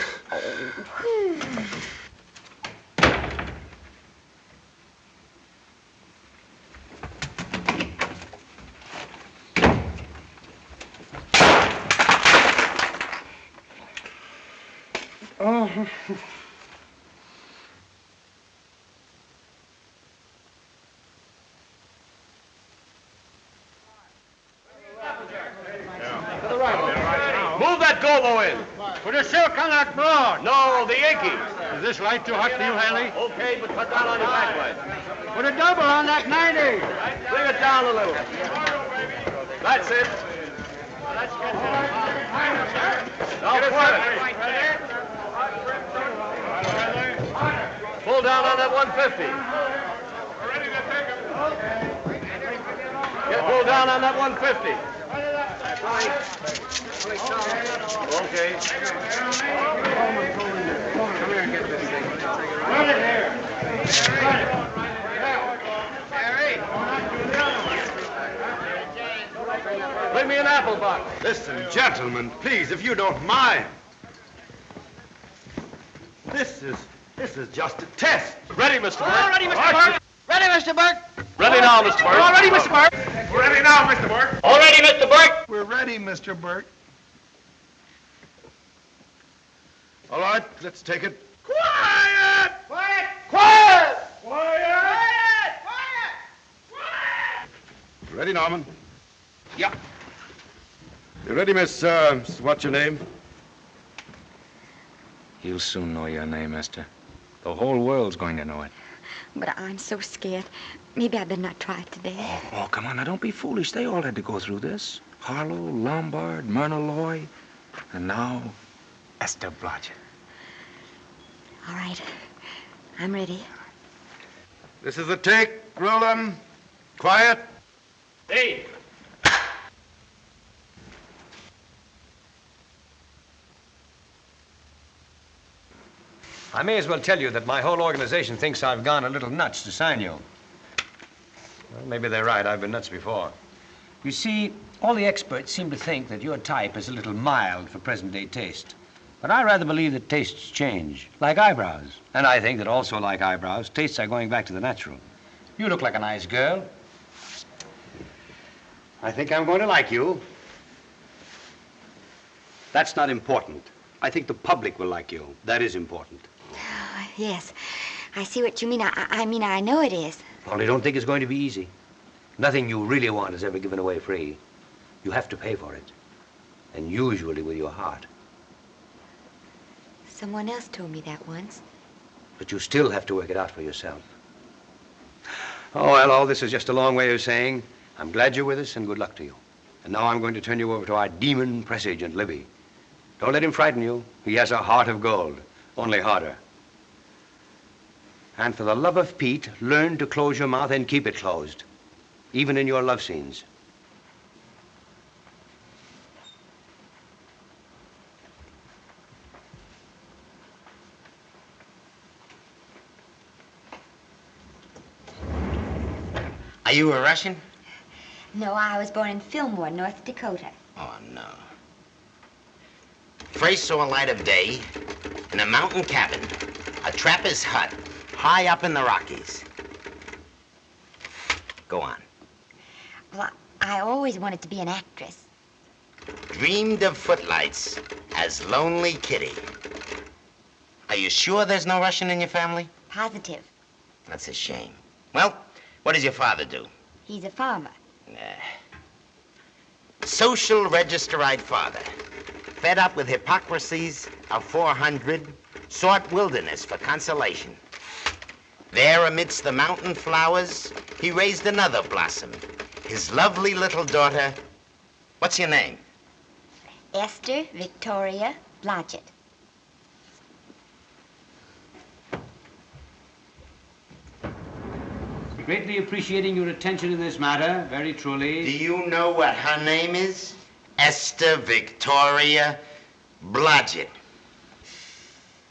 Speaker 3: Move that gobo in. Put a silk on that broad. No, the Yankee. Is this light too hot for you, Haley? Okay, but cut down on your backlight. Put a double on that 90. Bring it down a little. That's it. Now pull it. Pull down on that 150. Pull down on that 150. Okay. Come here and get this thing. Run it here. Run it. Bring me an apple box.
Speaker 19: Listen, gentlemen, please, if you don't mind. This is just a test.
Speaker 3: Ready, Mr. Burke?
Speaker 9: All ready, Mr. Burke. Ready, Mr. Burke.
Speaker 3: Ready now, Mr. Burke.
Speaker 9: All ready, Mr. Burke.
Speaker 3: We're ready now, Mr. Burke.
Speaker 9: All ready, Mr. Burke.
Speaker 10: We're ready, Mr. Burke.
Speaker 19: All right, let's take it.
Speaker 9: Quiet! Quiet! Quiet!
Speaker 19: Quiet!
Speaker 9: Quiet!
Speaker 19: Ready, Norman?
Speaker 9: Yep.
Speaker 19: You ready, Miss, what's your name?
Speaker 22: You'll soon know your name, Esther. The whole world's going to know it.
Speaker 2: But I'm so scared. Maybe I better not try it today.
Speaker 22: Oh, come on, now don't be foolish. They all had to go through this. Harlow, Lombard, Myrna Loy, and now Esther Blodgett.
Speaker 2: All right. I'm ready.
Speaker 19: This is the take. Roll 'em. Quiet.
Speaker 3: Hey!
Speaker 14: I may as well tell you that my whole organization thinks I've gone a little nuts to sign you. Well, maybe they're right. I've been nuts before. You see, all the experts seem to think that your type is a little mild for present-day taste. But I rather believe that tastes change, like eyebrows. And I think that also, like eyebrows, tastes are going back to the natural. You look like a nice girl. I think I'm going to like you. That's not important. I think the public will like you. That is important.
Speaker 2: Yes. I see what you mean. I mean, I know it is.
Speaker 14: Only don't think it's going to be easy. Nothing you really want is ever given away free. You have to pay for it. And usually with your heart.
Speaker 2: Someone else told me that once.
Speaker 14: But you still have to work it out for yourself. Oh, well, all this is just a long way of saying, I'm glad you're with us and good luck to you. And now I'm going to turn you over to our demon press agent, Libby. Don't let him frighten you. He has a heart of gold, only harder. And for the love of Pete, learn to close your mouth and keep it closed, even in your love scenes.
Speaker 21: Are you a Russian?
Speaker 2: No, I was born in Fillmore, North Dakota.
Speaker 21: Oh, no. First saw light of day in a mountain cabin, a trapper's hut, high up in the Rockies. Go on.
Speaker 2: Well, I always wanted to be an actress.
Speaker 21: Dreamed of footlights as Lonely Kitty. Are you sure there's no Russian in your family?
Speaker 2: Positive.
Speaker 21: That's a shame. Well, what does your father do?
Speaker 2: He's a farmer.
Speaker 21: Social registerite father. Fed up with hypocrisies of 400, sought wilderness for consolation. There amidst the mountain flowers, he raised another blossom, his lovely little daughter. What's your name?
Speaker 2: Esther Victoria Blodgett.
Speaker 14: Greatly appreciating your attention in this matter, very truly.
Speaker 21: Do you know what her name is? Esther Victoria Blodgett.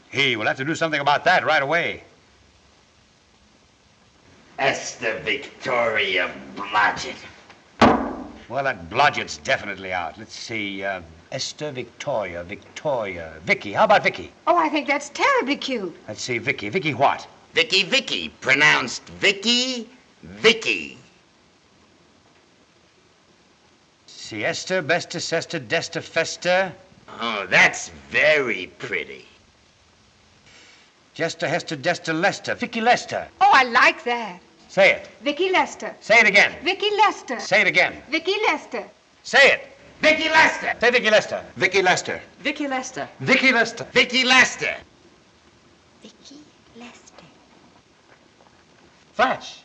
Speaker 14: Hey, we'll have to do something about that right away.
Speaker 21: Esther Victoria Blodgett.
Speaker 14: Well, that Blodgett's definitely out. Let's see, Esther Victoria, Vicki. How about Vicki?
Speaker 8: Oh, I think that's terribly cute.
Speaker 14: Let's see, Vicki. Vicki what?
Speaker 21: Vicki, pronounced Vicki.
Speaker 14: See, Esther, Bester, Sester, Dester, Fester.
Speaker 21: Oh, that's very pretty.
Speaker 14: Jester, Hester, Dester, Lester. Vicki Lester.
Speaker 8: Oh, I like that.
Speaker 14: Say it.
Speaker 8: Vicki Lester.
Speaker 14: Say it again.
Speaker 8: Vicki Lester.
Speaker 14: Say it again.
Speaker 8: Vicki Lester.
Speaker 14: Say it.
Speaker 21: Vicki Lester.
Speaker 14: Say Vicki Lester.
Speaker 18: Vicki Lester.
Speaker 8: Vicki Lester.
Speaker 18: Vicki Lester.
Speaker 21: Vicki Lester.
Speaker 2: Vicki Lester.
Speaker 4: Flash.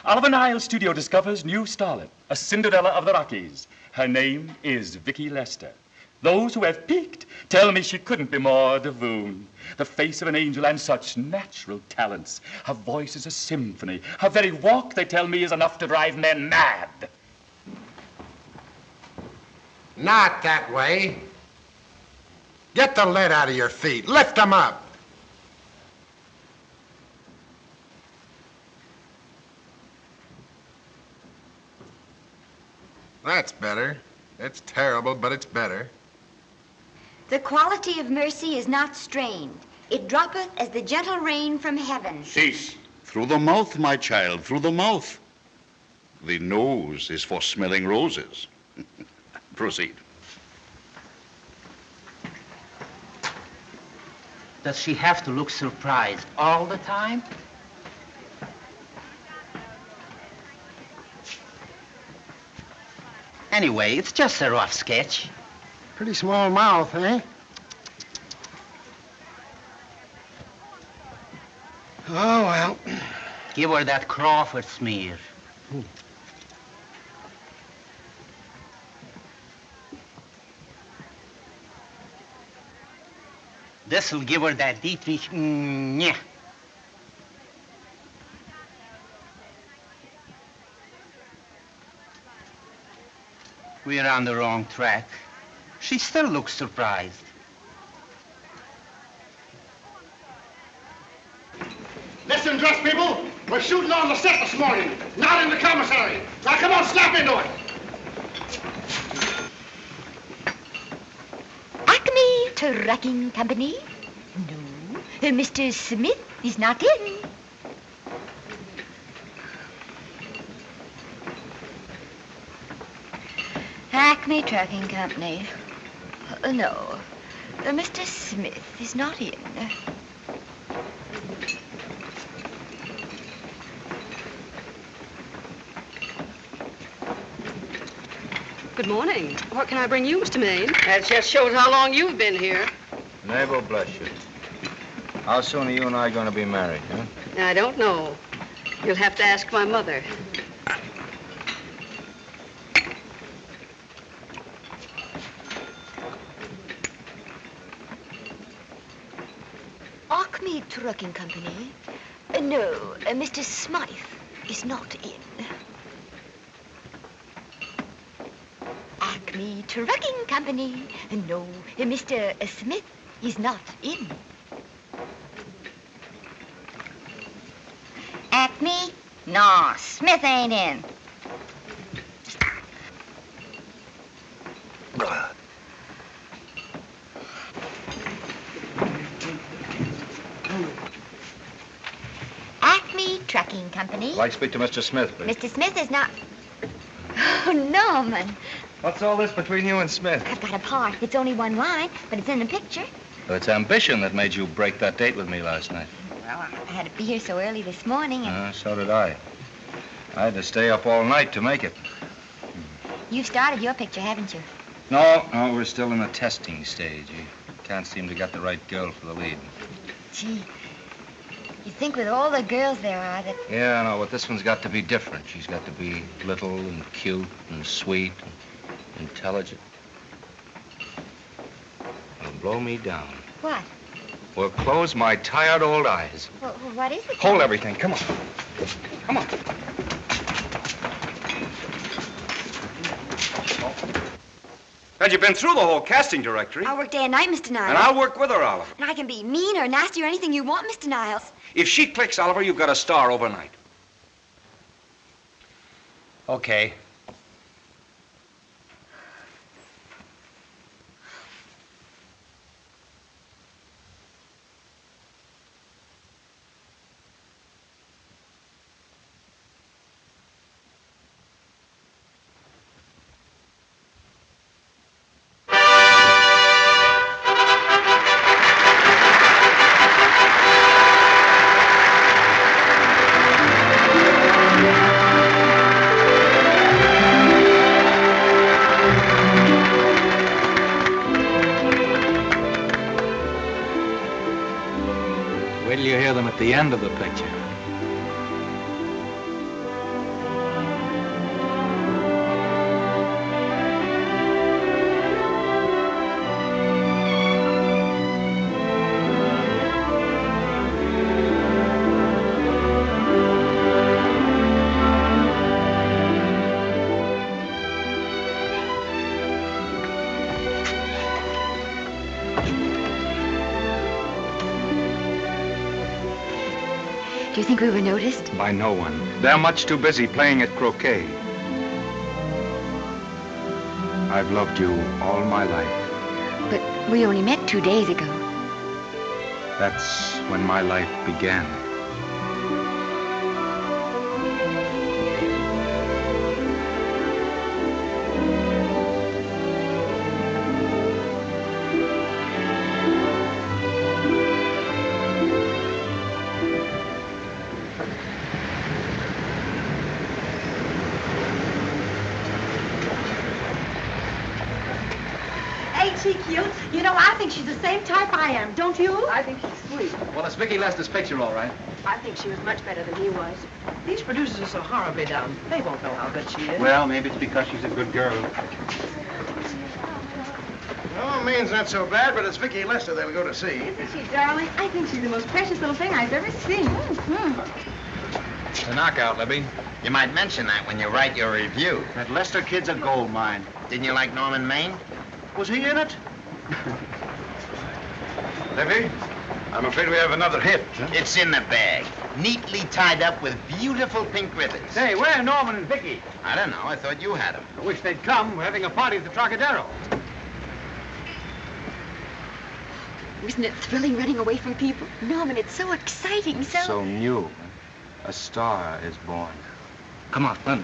Speaker 4: Oliver Nile Studio discovers new starlet, a Cinderella of the Rockies. Her name is Vicki Lester. Those who have peeked tell me she couldn't be more divoon. The face of an angel and such natural talents. Her voice is a symphony. Her very walk, they tell me, is enough to drive men mad.
Speaker 18: Not that way. Get the lead out of your feet. Lift them up. That's better. It's terrible, but it's better.
Speaker 2: The quality of mercy is not strained. It droppeth as the gentle rain from heaven.
Speaker 11: Cease. Through the mouth, my child, through the mouth. The nose is for smelling roses. Proceed.
Speaker 5: Does she have to look surprised all the time? Anyway, it's just a rough sketch.
Speaker 18: Pretty small mouth, eh? Oh, well.
Speaker 21: Give her that Crawford smear. This'll give her that Dietrich. Yeah. We're on the wrong track. She still looks surprised.
Speaker 9: Listen, dress people. We're shooting on the set this morning, not in the commissary. Now, come on, snap into it.
Speaker 2: Acme Trucking Company? No, Mr. Smith is not in. Acme Trucking Company. No, Mr. Smith is not in.
Speaker 8: Good morning. What can I bring you, Mr. Maine?
Speaker 5: That just shows how long you've been here.
Speaker 22: Neighbor, bless you. How soon are you and I going to be married, huh?
Speaker 8: I don't know. You'll have to ask my mother.
Speaker 2: Acme Trucking Company? No, Mr. Smythe is not in. Acme Trucking Company? No, Mr. Smith is not in.
Speaker 16: Acme? No, Smith ain't in.
Speaker 2: Acme Trucking Company?
Speaker 22: I'd like to speak to Mr. Smith, please.
Speaker 2: Mr. Smith is not... Oh, Norman.
Speaker 22: What's all this between you and Smith?
Speaker 2: I've got a part. It's only one line, but it's in the picture.
Speaker 22: Well, it's ambition that made you break that date with me last night.
Speaker 2: Well, I had to be here so early this morning, and
Speaker 22: So did I. I had to stay up all night to make it.
Speaker 2: you've started your picture, haven't you?
Speaker 22: No, we're still in the testing stage. You can't seem to get the right girl for the lead.
Speaker 2: Gee, you'd think with all the girls there are that...
Speaker 22: Yeah, I know, but this one's got to be different. She's got to be little and cute and sweet and intelligent. It'll blow me down.
Speaker 2: What?
Speaker 22: Will close my tired old eyes.
Speaker 2: Well, what is it?
Speaker 22: Hold everything. Come on. Come on.
Speaker 14: Had you been through the whole casting directory?
Speaker 2: I work day and night, Mr. Niles.
Speaker 14: And I'll work with her, Oliver.
Speaker 2: And I can be mean or nasty or anything you want, Mr. Niles.
Speaker 14: If she clicks, Oliver, you've got a star overnight. Okay.
Speaker 18: Wait till you hear them at the end of the picture.
Speaker 2: Do you think we were noticed?
Speaker 18: By no one. They're much too busy playing at croquet. I've loved you all my life.
Speaker 2: But we only met 2 days ago.
Speaker 18: That's when my life began.
Speaker 8: Isn't she cute? You know, I think she's the same type I am, don't you? I think she's sweet.
Speaker 15: Well, it's Vicki Lester's picture, all right.
Speaker 8: I think she was much better than he was. These producers are so horribly dumb. They won't know how good she is.
Speaker 18: Well, maybe it's because she's a good girl.
Speaker 9: Oh, Maine's not so bad, but it's Vicki Lester they'll go to see.
Speaker 8: Isn't she darling? I think she's the most precious little thing I've ever seen.
Speaker 15: It's a knockout, Libby.
Speaker 21: You might mention that when you write your review.
Speaker 18: That Lester kid's a gold mine.
Speaker 21: Didn't you like Norman Maine?
Speaker 9: Was he in it? Libby, I'm afraid we have another hit. Huh?
Speaker 21: It's in the bag, neatly tied up with beautiful pink ribbons.
Speaker 14: Say, where are Norman and Vicki?
Speaker 21: I don't know. I thought you had them.
Speaker 14: I wish they'd come. We're having a party at the Trocadero.
Speaker 2: Isn't it thrilling running away from people? Norman, it's so exciting,
Speaker 15: So new. A star is born. Come on, run.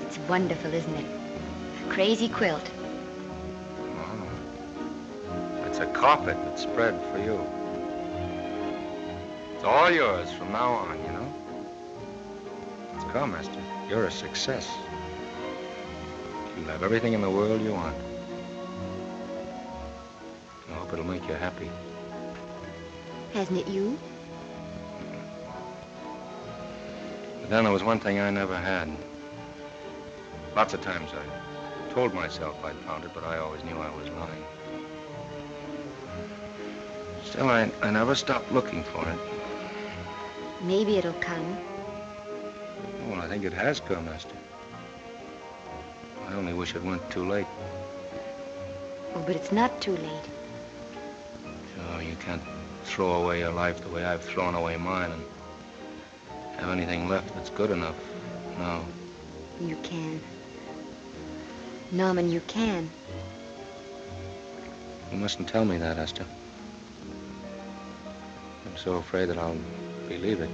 Speaker 2: It's wonderful, isn't it? A crazy quilt.
Speaker 15: It's a carpet that's spread for you. It's all yours from now on, you know? It's come, Esther. You're a success. You'll have everything in the world you want. I hope it'll make you happy.
Speaker 2: Hasn't it you?
Speaker 15: But then there was one thing I never had. Lots of times I told myself I'd found it, but I always knew I was lying. Still, I never stopped looking for it.
Speaker 2: Maybe it'll come.
Speaker 15: Well, I think it has come, Esther. I only wish it weren't too late.
Speaker 2: Oh, but it's not too late.
Speaker 15: So you can't throw away your life the way I've thrown away mine and have anything left that's good enough. No.
Speaker 2: You can. Norman, you can.
Speaker 15: You mustn't tell me that, Esther. I'm so afraid that I'll believe it.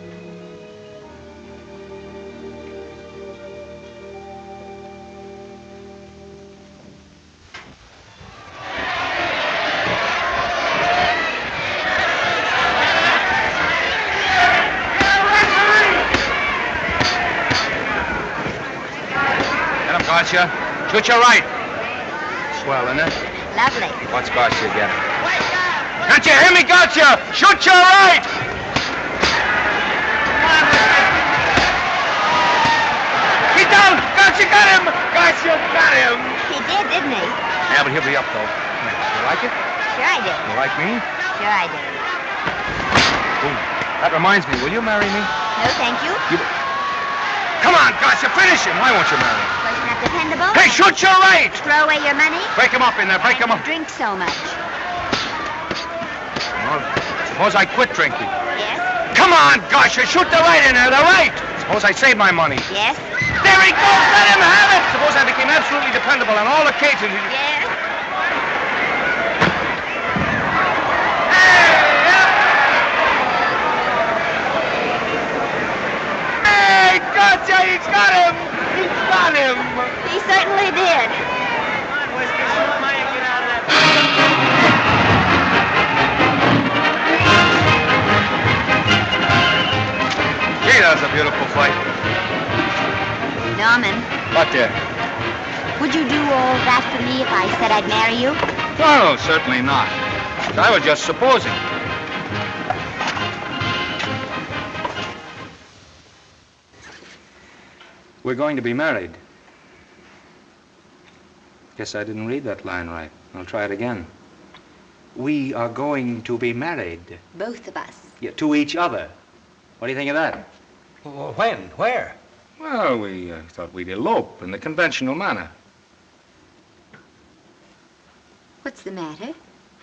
Speaker 22: Garcia. Shoot your right. Swell, isn't it?
Speaker 2: Lovely.
Speaker 22: What's Garcia getting? Can't you hear me, Garcia? Shoot your right! He's down! Garcia got him! Garcia got him!
Speaker 2: He did, didn't he?
Speaker 22: Yeah, but he'll be up, though. You like it?
Speaker 2: Sure I did.
Speaker 22: You like me?
Speaker 2: Sure I did.
Speaker 22: Ooh, that reminds me. Will you marry me?
Speaker 2: No, thank you.
Speaker 22: Come on, Garcia, finish him. Why won't you marry him?
Speaker 2: Wasn't that dependable?
Speaker 22: Hey, shoot your right!
Speaker 2: Throw away your money?
Speaker 22: Break him up in there. Break him up.
Speaker 2: Drink so much.
Speaker 22: Well, suppose I quit drinking.
Speaker 2: Yes?
Speaker 22: Come on, Garcia, shoot the right in there, the right! Suppose I save my money.
Speaker 2: Yes?
Speaker 22: There he goes, let him have it! Suppose I became absolutely dependable on all occasions.
Speaker 2: Yes?
Speaker 22: Hey, Garcia, he's got him! He's got him!
Speaker 2: He certainly did.
Speaker 22: Gee, that was a beautiful fight.
Speaker 2: Norman,
Speaker 22: What, dear?
Speaker 2: would you do all that for me if I said I'd marry you?
Speaker 22: No, certainly not. I was just supposing. We're going to be married. Guess I didn't read that line right. I'll try it again. We are going to be married.
Speaker 2: Both of us.
Speaker 22: Yeah, to each other. What do you think of that?
Speaker 14: Well, when? Where?
Speaker 22: Well, we thought we'd elope in the conventional manner.
Speaker 2: What's the matter?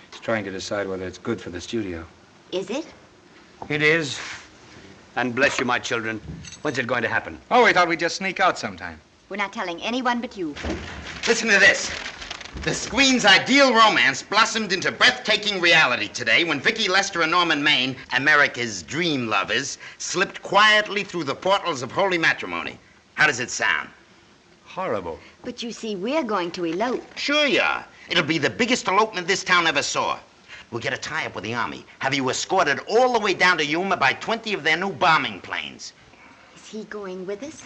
Speaker 22: It's trying to decide whether it's good for the studio.
Speaker 2: Is it?
Speaker 14: It is. And bless you, my children. When's it going to happen?
Speaker 22: Oh, we thought we'd just sneak out sometime.
Speaker 2: We're not telling anyone but you.
Speaker 21: Listen to this. The screen's ideal romance blossomed into breathtaking reality today when Vicki Lester and Norman Maine, America's dream lovers, slipped quietly through the portals of holy matrimony. How does it sound?
Speaker 22: Horrible.
Speaker 2: But you see, we're going to elope.
Speaker 21: Sure you are. It'll be the biggest elopement this town ever saw. We'll get a tie-up with the Army. Have you escorted all the way down to Yuma by 20 of their new bombing planes.
Speaker 17: Is he going with us?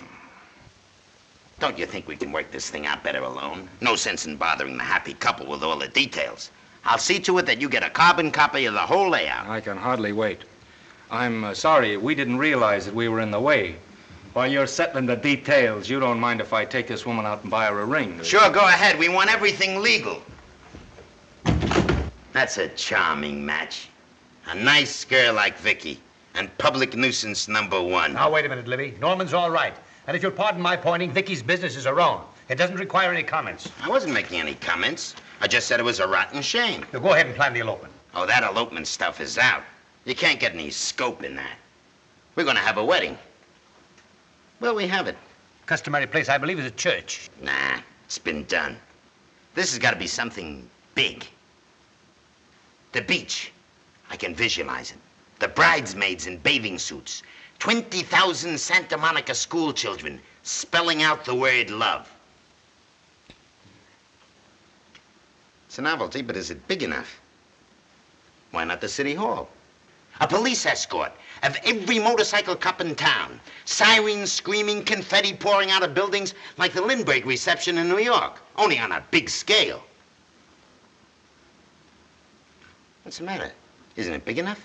Speaker 21: Don't you think we can work this thing out better alone? No sense in bothering the happy couple with all the details. I'll see to it that you get a carbon copy of the whole layout.
Speaker 15: I can hardly wait. I'm sorry, we didn't realize that we were in the way. While you're settling the details, you don't mind if I take this woman out and buy her a ring, do you?
Speaker 21: Sure, go ahead. We want everything legal. That's a charming match. A nice girl like Vicki, and public nuisance #1.
Speaker 12: Now, wait a minute, Libby. Norman's all right. And if you'll pardon my pointing, Vicki's business is her own. It doesn't require any comments.
Speaker 21: I wasn't making any comments. I just said it was a rotten shame.
Speaker 12: Now, go ahead and plan the elopement.
Speaker 21: Oh, that elopement stuff is out. You can't get any scope in that. We're going to have a wedding. Well, we have it.
Speaker 12: Customary place, I believe, is a church.
Speaker 21: Nah, it's been done. This has got to be something big. The beach. I can visualize it. The bridesmaids in bathing suits. 20,000 Santa Monica school children spelling out the word love. It's a novelty, but is it big enough? Why not the city hall? A police escort of every motorcycle cop in town. Sirens screaming, confetti pouring out of buildings like the Lindbergh reception in New York, only on a big scale. What's the matter? Isn't it big enough?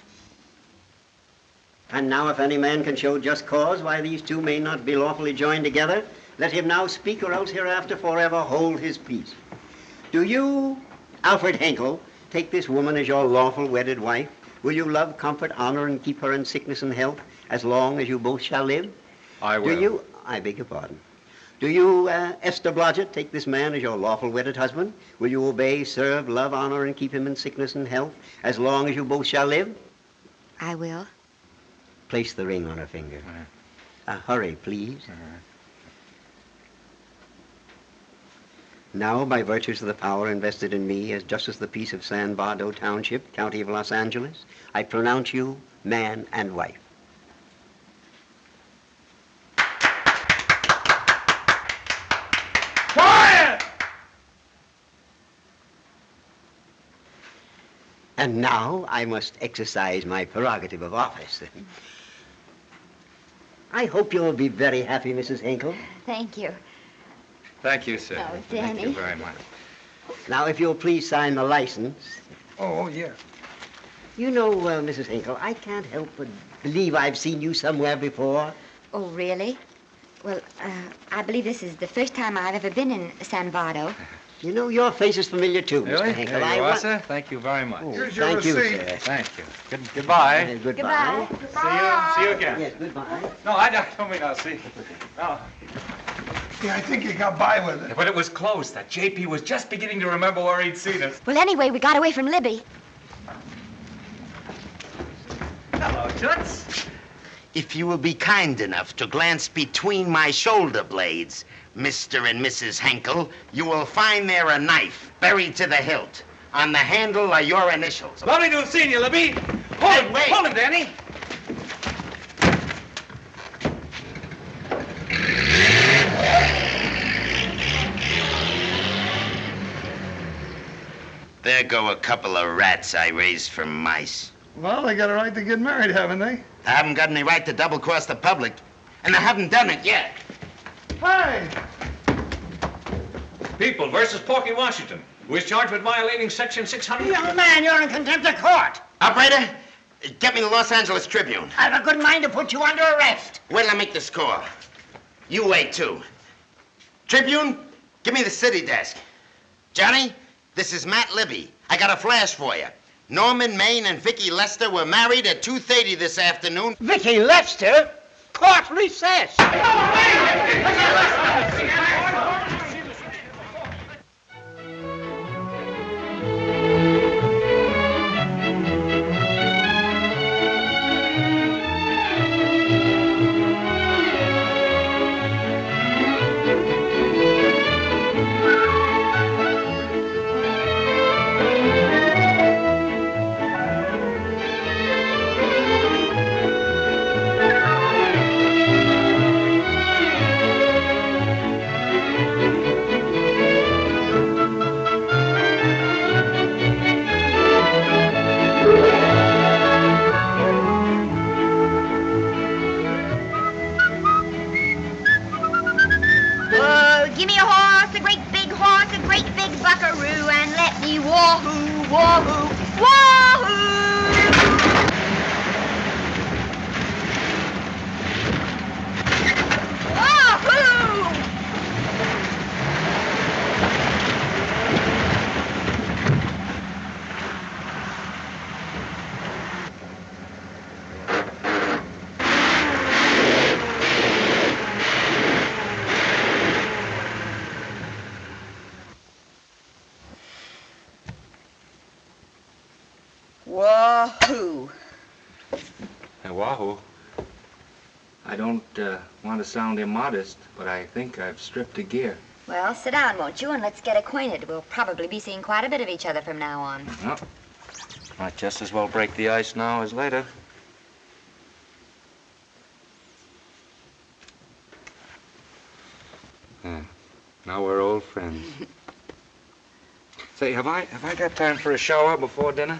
Speaker 6: And now if any man can show just cause why these two may not be lawfully joined together, let him now speak, or else hereafter forever hold his peace. Do you, Alfred Henkel, take this woman as your lawful wedded wife? Will you love, comfort, honor, and keep her in sickness and health as long as you both shall live?
Speaker 15: I will.
Speaker 6: Do you, I beg your pardon. Do you, Esther Blodgett, take this man as your lawful wedded husband? Will you obey, serve, love, honor, and keep him in sickness and health as long as you both shall live?
Speaker 17: I will.
Speaker 6: Place the ring on her finger. Hurry, please. Now, by virtues of the power invested in me as Justice of the Peace of San Bardo Township, County of Los Angeles, I pronounce you man and wife.
Speaker 10: Quiet!
Speaker 6: And now I must exercise my prerogative of office. I hope you'll be very happy, Mrs. Henkel.
Speaker 17: Thank you.
Speaker 15: Thank you, sir.
Speaker 17: Oh,
Speaker 15: Thank you
Speaker 17: Danny.
Speaker 15: very much.
Speaker 6: Now, if you'll please sign the license.
Speaker 10: Oh, yeah.
Speaker 6: You know, Mrs. Henkel, I can't help but believe I've seen you somewhere before.
Speaker 17: Oh, really? Well, I believe this is the first time I've ever been in San Bardo.
Speaker 6: You know, your face is familiar, too,
Speaker 15: Really?
Speaker 6: Mr. Henkel.
Speaker 15: There you are, sir. Thank you very much.
Speaker 6: Oh, Here's your thank you, receipt. Sir.
Speaker 15: Thank you. Goodbye.
Speaker 6: Goodbye.
Speaker 15: See you again.
Speaker 6: Yes, goodbye.
Speaker 15: No, I don't mean I'll see you. No.
Speaker 10: Yeah, I think he got by with it.
Speaker 4: But it was close. That JP was just beginning to remember where he'd seen us.
Speaker 17: Well, anyway, we got away from Libby.
Speaker 21: Hello, Toots. If you will be kind enough to glance between my shoulder blades, Mr. and Mrs. Henkel, you will find there a knife buried to the hilt. On the handle are your initials.
Speaker 3: Lovely to have seen you, Libby. Hold him, Danny.
Speaker 21: There go a couple of rats I raised from mice.
Speaker 10: Well, they got a right to get married, haven't they?
Speaker 21: I haven't got any right to double-cross the public, and I haven't done it yet.
Speaker 10: Hey!
Speaker 3: People versus Porky Washington, who is charged with violating Section 600.
Speaker 5: Young man, you're in contempt of court.
Speaker 21: Operator, get me the Los Angeles Tribune.
Speaker 5: I've a good mind to put you under arrest.
Speaker 21: Wait till I make this call. You wait, too. Tribune, give me the city desk. Johnny, this is Matt Libby. I got a flash for you. Norman Maine and Vicki Lester were married at 2:30 this afternoon.
Speaker 5: Vicki Lester? Court recess.
Speaker 2: Wahoo! Wahoo! Wahoo! Wahoo!
Speaker 22: Hey, Wahoo. I don't want to sound immodest, but I think I've stripped to gear.
Speaker 16: Well, sit down, won't you, and let's get acquainted. We'll probably be seeing quite a bit of each other from now on.
Speaker 22: Well, might just as well break the ice now as later. Now we're old friends. Say, have I got time for a shower before dinner?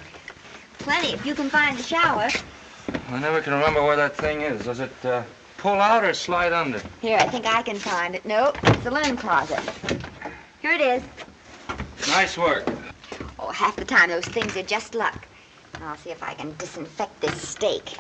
Speaker 16: Plenty, if you can find the shower.
Speaker 22: I never can remember where that thing is. Does it pull out or slide under?
Speaker 16: Here, I think I can find it. Nope, it's the linen closet. Here it is.
Speaker 22: Nice work.
Speaker 16: Oh, half the time those things are just luck. I'll see if I can disinfect this steak.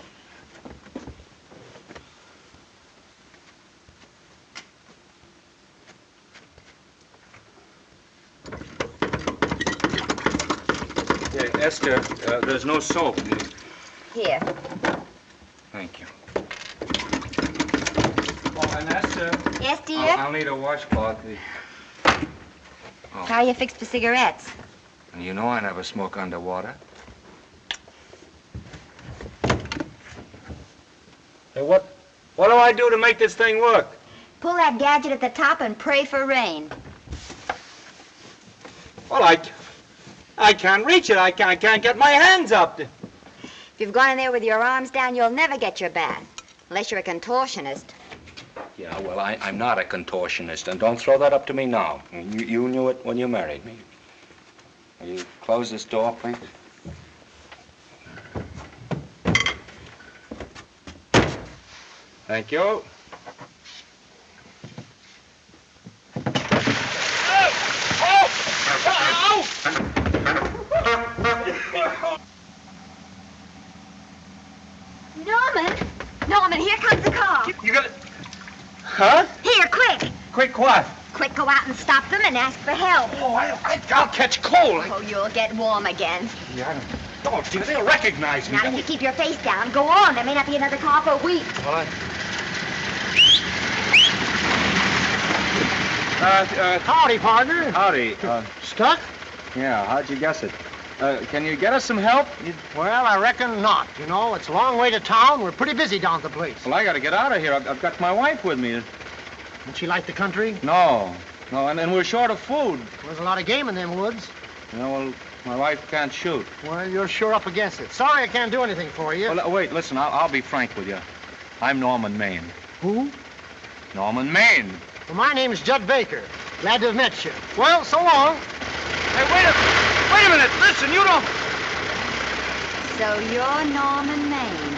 Speaker 22: Yeah, Esther, there's no soap.
Speaker 16: Here.
Speaker 22: Thank you. Oh, and Esther.
Speaker 16: Yes, dear?
Speaker 22: I'll need a washcloth. Oh.
Speaker 16: How are you fixed for cigarettes?
Speaker 22: And you know I never smoke underwater.
Speaker 12: Hey, what do I do to make this thing work?
Speaker 16: Pull that gadget at the top and pray for rain.
Speaker 12: Well, I can't reach it. I can't get my hands up.
Speaker 16: If you've gone in there with your arms down, you'll never get your bath. Unless you're a contortionist.
Speaker 22: Yeah, well, I'm not a contortionist, and don't throw that up to me now. You knew it when you married me. Will you close this door, please? Thank you.
Speaker 2: Norman, here comes the car.
Speaker 12: You got it? Huh?
Speaker 2: Here, quick.
Speaker 12: Quick what?
Speaker 2: Quick, go out and stop them and ask for help.
Speaker 12: Oh, I'll catch cold.
Speaker 2: Oh, you'll get warm again.
Speaker 12: Yeah, don't you? They'll recognize me.
Speaker 2: Now, if you keep your face down, go on. There may not be another car for weeks.
Speaker 12: Well,
Speaker 9: Howdy, partner.
Speaker 12: Howdy.
Speaker 9: Stuck?
Speaker 12: Yeah, how'd you guess it? Can you get us some help?
Speaker 9: Well, I reckon not. You know, it's a long way to town. We're pretty busy down at the place.
Speaker 12: Well, I got to get out of here. I've got my wife with me.
Speaker 9: Does she like the country?
Speaker 12: No, and we're short of food.
Speaker 9: There's a lot of game in them woods.
Speaker 12: You know, well, my wife can't shoot.
Speaker 9: Well, you're sure up against it. Sorry I can't do anything for you.
Speaker 12: Well, wait, listen, I'll be frank with you. I'm Norman Maine.
Speaker 9: Who?
Speaker 12: Norman Maine.
Speaker 9: Well, my name's Judd Baker. Glad to have met you. Well, so long.
Speaker 12: Hey, wait a minute. Listen, you don't...
Speaker 16: So you're Norman Maine.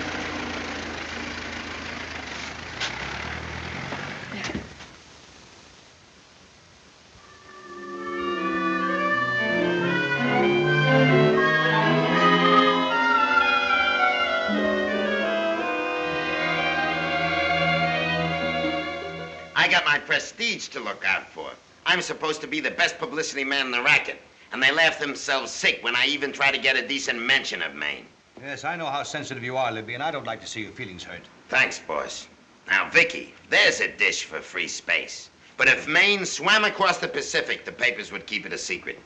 Speaker 21: I got my prestige to look out for. I'm supposed to be the best publicity man in the racket, and they laugh themselves sick when I even try to get a decent mention of Maine.
Speaker 14: Yes, I know how sensitive you are, Libby, and I don't like to see your feelings hurt.
Speaker 21: Thanks, boss. Now, Vicki, there's a dish for free space. But if Maine swam across the Pacific, the papers would keep it a secret.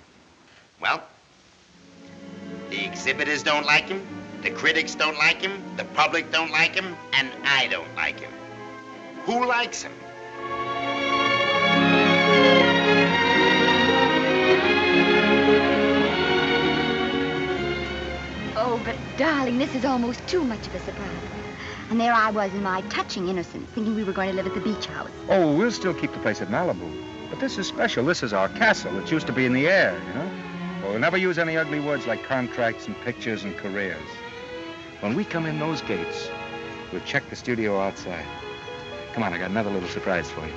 Speaker 21: Well, the exhibitors don't like him, the critics don't like him, the public don't like him, and I don't like him. Who likes him?
Speaker 2: Oh, but darling, this is almost too much of a surprise. And there I was in my touching innocence, thinking we were going to live at the beach house.
Speaker 15: Oh, we'll still keep the place at Malibu. But this is special. This is our castle. It used to be in the air, you know? We'll never use any ugly words like contracts and pictures and careers. When we come in those gates, we'll check the studio outside. Come on, I got another little surprise for you.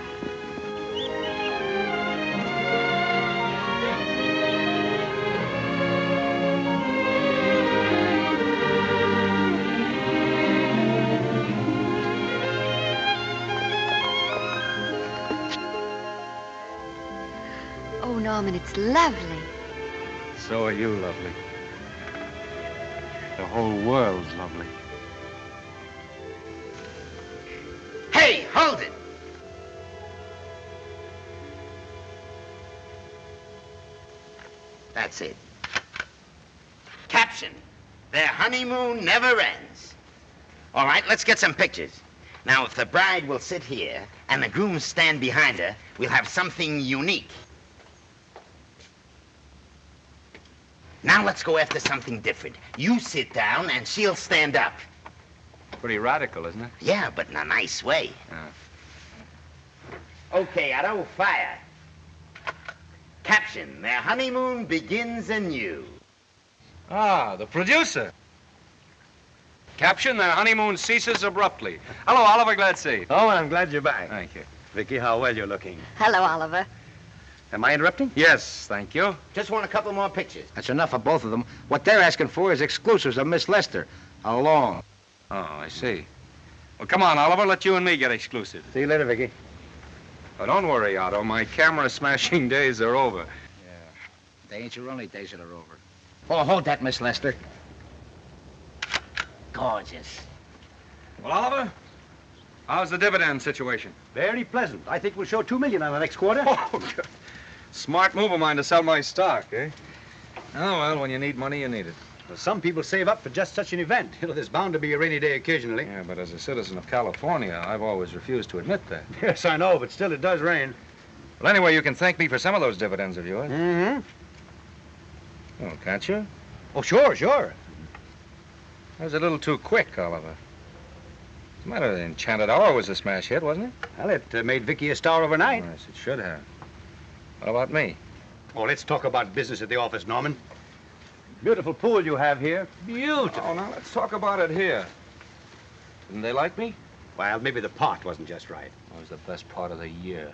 Speaker 2: Norman, it's lovely.
Speaker 15: So are you lovely. The whole world's lovely.
Speaker 21: Hey, hold it! That's it. Caption: their honeymoon never ends. All right, let's get some pictures. Now, if the bride will sit here and the groom stand behind her, we'll have something unique. Now let's go after something different. You sit down and she'll stand up.
Speaker 15: Pretty radical, isn't it?
Speaker 21: Yeah, but in a nice way. Okay, Otto, fire. Caption: their honeymoon begins anew.
Speaker 15: Ah, the producer. Caption: their honeymoon ceases abruptly. Hello, Oliver, glad to see you.
Speaker 14: Oh, I'm glad you're back.
Speaker 15: Thank you.
Speaker 14: Vicky, how well you're looking.
Speaker 2: Hello, Oliver.
Speaker 14: Am I interrupting?
Speaker 15: Yes, thank you.
Speaker 21: Just want a couple more pictures.
Speaker 18: That's enough for both of them. What they're asking for is exclusives of Miss Lester. Alone.
Speaker 15: Oh, I see. Well, come on, Oliver, let you and me get exclusive.
Speaker 14: See you later, Vicky.
Speaker 15: Oh, don't worry, Otto. My camera smashing days are over.
Speaker 18: They ain't your only days that are over. Oh, hold that, Miss Lester.
Speaker 21: Gorgeous.
Speaker 15: Well, Oliver, how's the dividend situation?
Speaker 14: Very pleasant. I think we'll show $2 million on the next quarter.
Speaker 15: Oh, good. Smart move of mine to sell my stock, eh? Oh, well, when you need money, you need it.
Speaker 14: Well, some people save up for just such an event. You know, there's bound to be a rainy day occasionally.
Speaker 15: Yeah, but as a citizen of California, I've always refused to admit that.
Speaker 14: Yes, I know, but still it does rain.
Speaker 15: Well, anyway, you can thank me for some of those dividends of yours.
Speaker 14: Mm-hmm.
Speaker 15: Oh, can't you?
Speaker 14: Oh, sure, sure.
Speaker 15: That was a little too quick, Oliver. What's the matter? The Enchanted Hour was a smash hit, wasn't it?
Speaker 14: Well, it made Vicky a star overnight.
Speaker 15: Yes, it should have. What about me?
Speaker 14: Oh, let's talk about business at the office, Norman. Beautiful pool you have here. Beautiful.
Speaker 15: Oh, now let's talk about it here. Didn't they like me?
Speaker 14: Well, maybe the part wasn't just right.
Speaker 15: It was the best part of the year.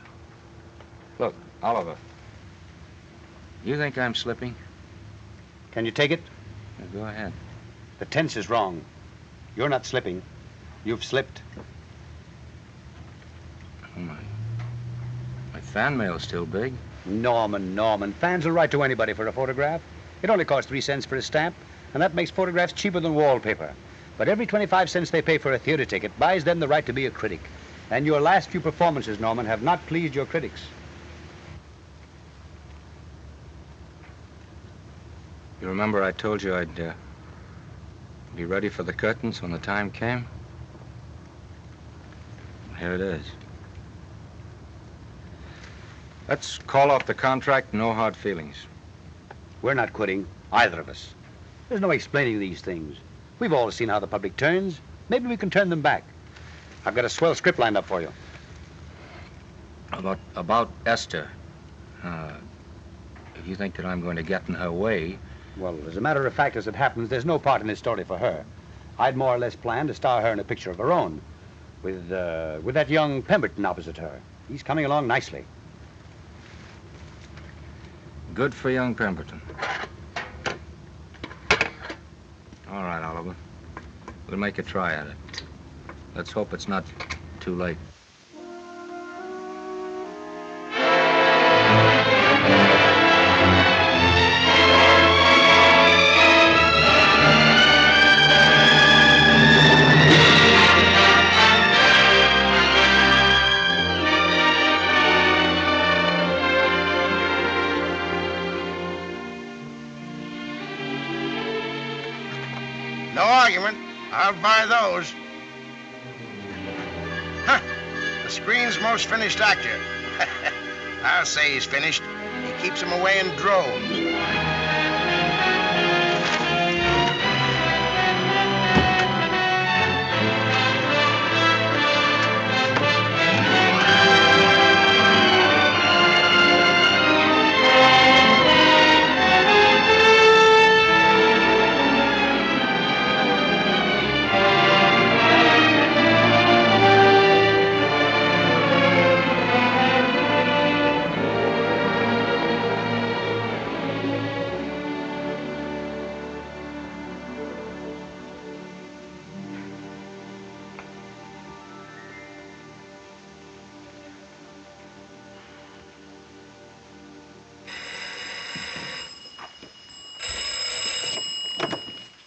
Speaker 15: Look, Oliver, you think I'm slipping?
Speaker 14: Can you take it?
Speaker 15: Yeah, go ahead.
Speaker 14: The tense is wrong. You're not slipping. You've slipped.
Speaker 15: Oh, my fan mail's still big.
Speaker 14: Norman. Fans will write to anybody for a photograph. It only costs 3 cents for a stamp, and that makes photographs cheaper than wallpaper. But every 25 cents they pay for a theater ticket buys them the right to be a critic. And your last few performances, Norman, have not pleased your critics.
Speaker 15: You remember I told you I'd be ready for the curtains when the time came? Here it is. Let's call off the contract, no hard feelings.
Speaker 14: We're not quitting, either of us. There's no explaining these things. We've all seen how the public turns. Maybe we can turn them back. I've got a swell script lined up for you.
Speaker 15: About Esther. If you think that I'm going to get in her way...
Speaker 14: Well, as a matter of fact, as it happens, there's no part in this story for her. I'd more or less planned to star her in a picture of her own, with that young Pemberton opposite her. He's coming along nicely.
Speaker 15: Good for young Pemberton. All right, Oliver. We'll make a try at it. Let's hope it's not too late.
Speaker 9: No argument. I'll buy those. Huh. The screen's most finished actor. I'll say he's finished. He keeps them away in droves.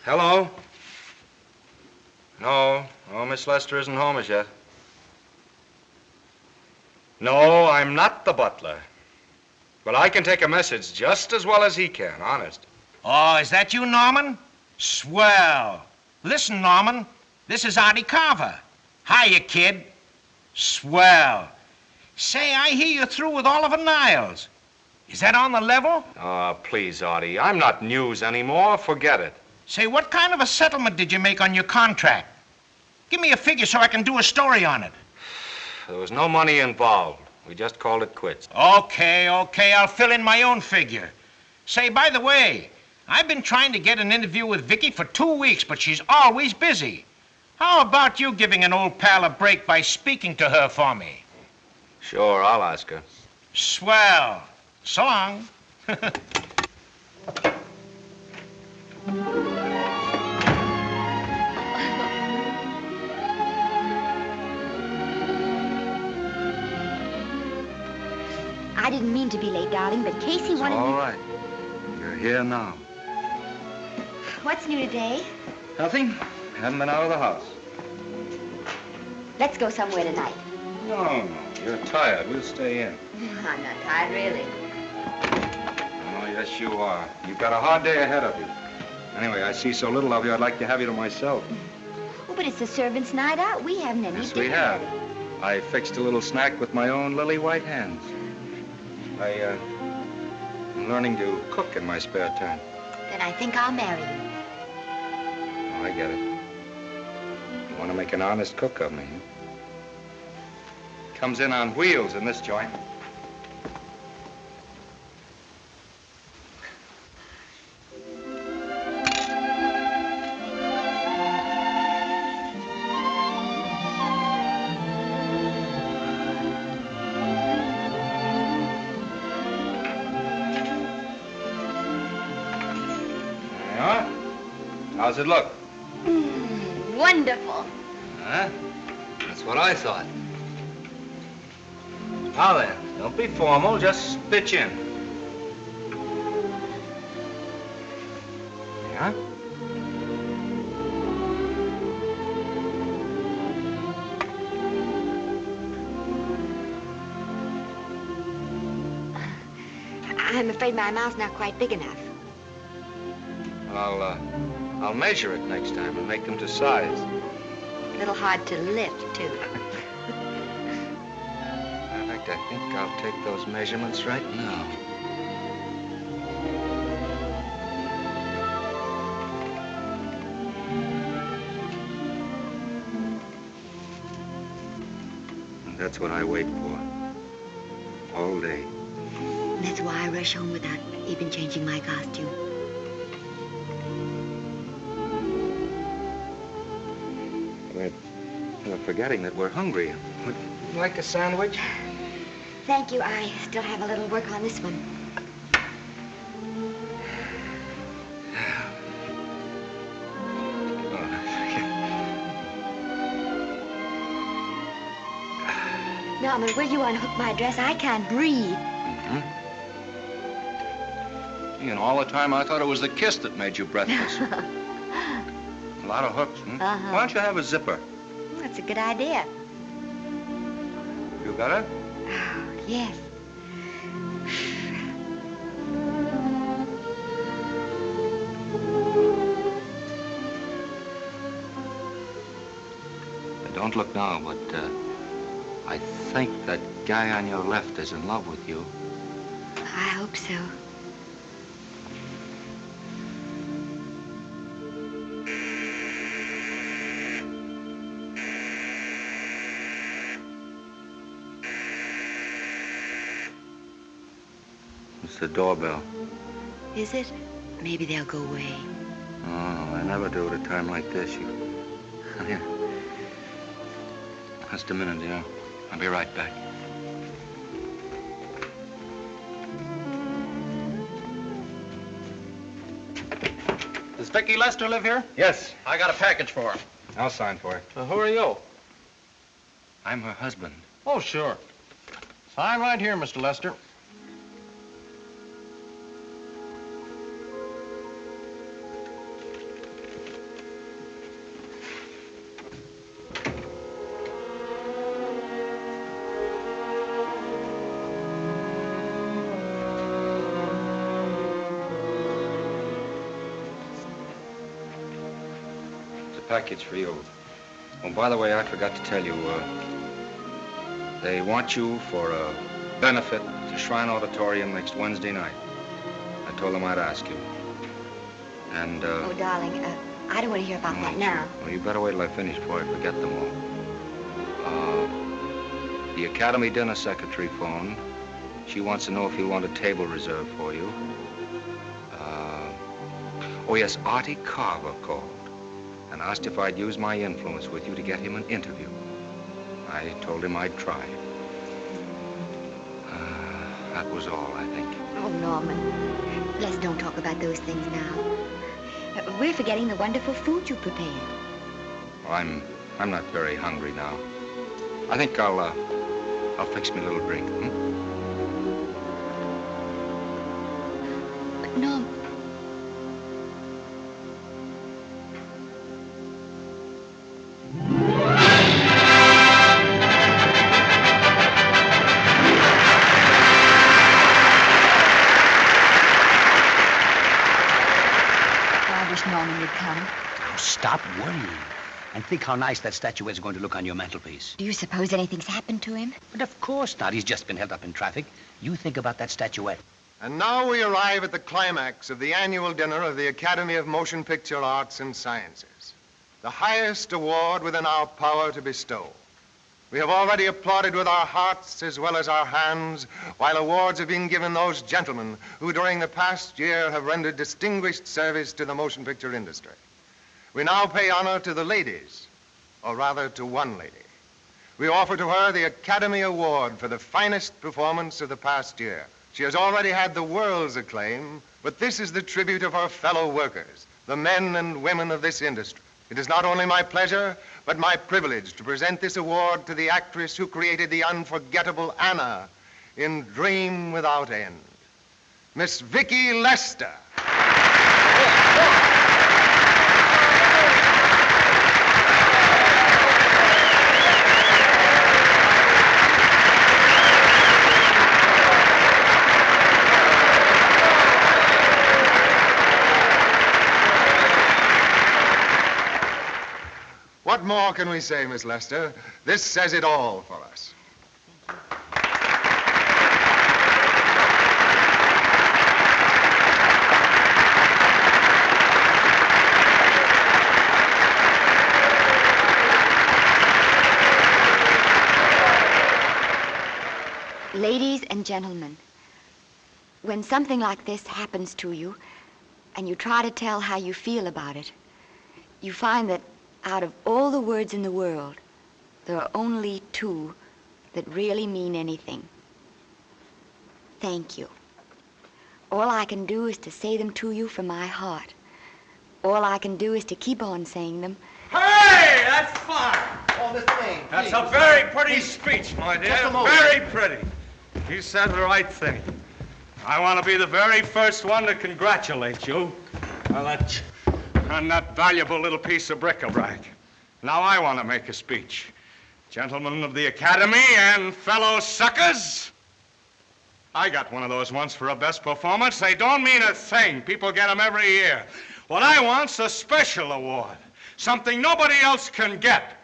Speaker 15: Hello? No, Miss Lester isn't home as yet. No, I'm not the butler. But I can take a message just as well as he can, honest.
Speaker 13: Oh, is that you, Norman? Swell. Listen, Norman, this is Artie Carver. Hiya, kid. Swell. Say, I hear you're through with Oliver Niles. Is that on the level?
Speaker 15: Oh, please, Artie. I'm not news anymore. Forget it.
Speaker 13: Say, what kind of a settlement did you make on your contract? Give me a figure so I can do a story on it.
Speaker 15: There was no money involved. We just called it quits.
Speaker 13: Okay, I'll fill in my own figure. Say, by the way, I've been trying to get an interview with Vicki for 2 weeks, but she's always busy. How about you giving an old pal a break by speaking to her for me?
Speaker 15: Sure, I'll ask her.
Speaker 13: Swell. So long.
Speaker 2: I didn't mean to be late, darling, but Casey wanted
Speaker 15: All
Speaker 2: me...
Speaker 15: right. You're here now.
Speaker 2: What's new today?
Speaker 15: Nothing. Haven't been out of the house.
Speaker 2: Let's go somewhere tonight.
Speaker 15: No. You're tired. We'll stay in.
Speaker 2: I'm not tired, really.
Speaker 15: Oh, yes, you are. You've got a hard day ahead of you. Anyway, I see so little of you, I'd like to have you to myself.
Speaker 2: Oh, but it's the servants' night out. We haven't any
Speaker 15: Yes,
Speaker 2: dinner.
Speaker 15: we have. I fixed a little snack with my own lily white hands. I'm learning to cook in my spare time.
Speaker 2: Then I think I'll marry you.
Speaker 15: Oh, I get it. You want to make an honest cook of me, huh? Comes in on wheels in this joint. How's it look?
Speaker 2: Wonderful.
Speaker 15: Huh? That's what I thought. Now then, don't be formal, just pitch in. Yeah?
Speaker 2: I'm afraid my mouth's not quite big enough.
Speaker 15: I'll measure it next time and make them to size.
Speaker 2: A little hard to lift, too.
Speaker 15: In fact, I think I'll take those measurements right now. And that's what I wait for. All day.
Speaker 2: That's why I rush home without even changing my costume.
Speaker 15: We're forgetting that we're hungry. Would you like a sandwich?
Speaker 2: Thank you. I still have a little work on this one. Norman, will you unhook my dress? I can't breathe.
Speaker 15: You know, all the time I thought it was the kiss that made you breathless. A lot of hooks, hmm?
Speaker 2: Uh-huh.
Speaker 15: Why don't you have a zipper?
Speaker 2: That's a good idea.
Speaker 15: You got it?
Speaker 2: Oh, yes.
Speaker 15: Don't look now, but I think that guy on your left is in love with you.
Speaker 2: I hope so.
Speaker 15: It's the doorbell.
Speaker 2: Is it? Maybe they'll go away.
Speaker 15: Oh, no, I never do at a time like this. Here. Just a minute, dear. I'll be right back.
Speaker 3: Does Vicki Lester live here?
Speaker 15: Yes.
Speaker 3: I got a package for her.
Speaker 15: I'll sign for it.
Speaker 3: Who are you?
Speaker 15: I'm her husband.
Speaker 3: Oh, sure. Sign right here, Mr. Lester.
Speaker 15: package for you. Oh, by the way, I forgot to tell you, they want you for a benefit to Shrine Auditorium next Wednesday night. I told them I'd ask you. And,
Speaker 16: Oh, darling, I don't want to hear about that now.
Speaker 15: Well, you better wait till I finish before I forget them all. The Academy dinner secretary phoned. She wants to know if you want a table reserved for you. Oh, yes, Artie Carver called and asked if I'd use my influence with you to get him an interview. I told him I'd try. That was all, I think.
Speaker 16: Oh, Norman, let's don't talk about those things now. We're forgetting the wonderful food you prepared.
Speaker 15: Well, I'm not very hungry now. I think I'll fix me a little drink,
Speaker 16: But, Norm... Norman would come.
Speaker 14: Now, stop worrying and think how nice that statuette is going to look on your mantelpiece.
Speaker 16: Do you suppose anything's happened to him?
Speaker 14: But of course not. He's just been held up in traffic. You think about that statuette.
Speaker 1: And now we arrive at the climax of the annual dinner of the Academy of Motion Picture Arts and Sciences, the highest award within our power to bestow. We have already applauded with our hearts as well as our hands, while awards have been given those gentlemen who during the past year have rendered distinguished service to the motion picture industry. We now pay honor to the ladies, or rather to one lady. We offer to her the Academy Award for the finest performance of the past year. She has already had the world's acclaim, but this is the tribute of her fellow workers, the men and women of this industry. It is not only my pleasure, but my privilege to present this award to the actress who created the unforgettable Anna in Dream Without End, Miss Vicki Lester. What more can we say, Miss Lester? This says it all for us.
Speaker 16: Ladies and gentlemen, when something like this happens to you and you try to tell how you feel about it, you find that out of all the words in the world, there are only two that really mean anything. Thank you. All I can do is to say them to you from my heart. All I can do is to keep on saying them.
Speaker 3: Hey, that's fine.
Speaker 9: Oh, this thing.
Speaker 3: That's a very pretty speech, my dear.
Speaker 9: Just a moment.
Speaker 3: Very pretty. You said the right thing. I want to be the very first one to congratulate you on that valuable little piece of bric-a-brac. Now I want to make a speech. Gentlemen of the Academy and fellow suckers, I got one of those once for a best performance. They don't mean a thing. People get them every year. What I want's a special award, something nobody else can get.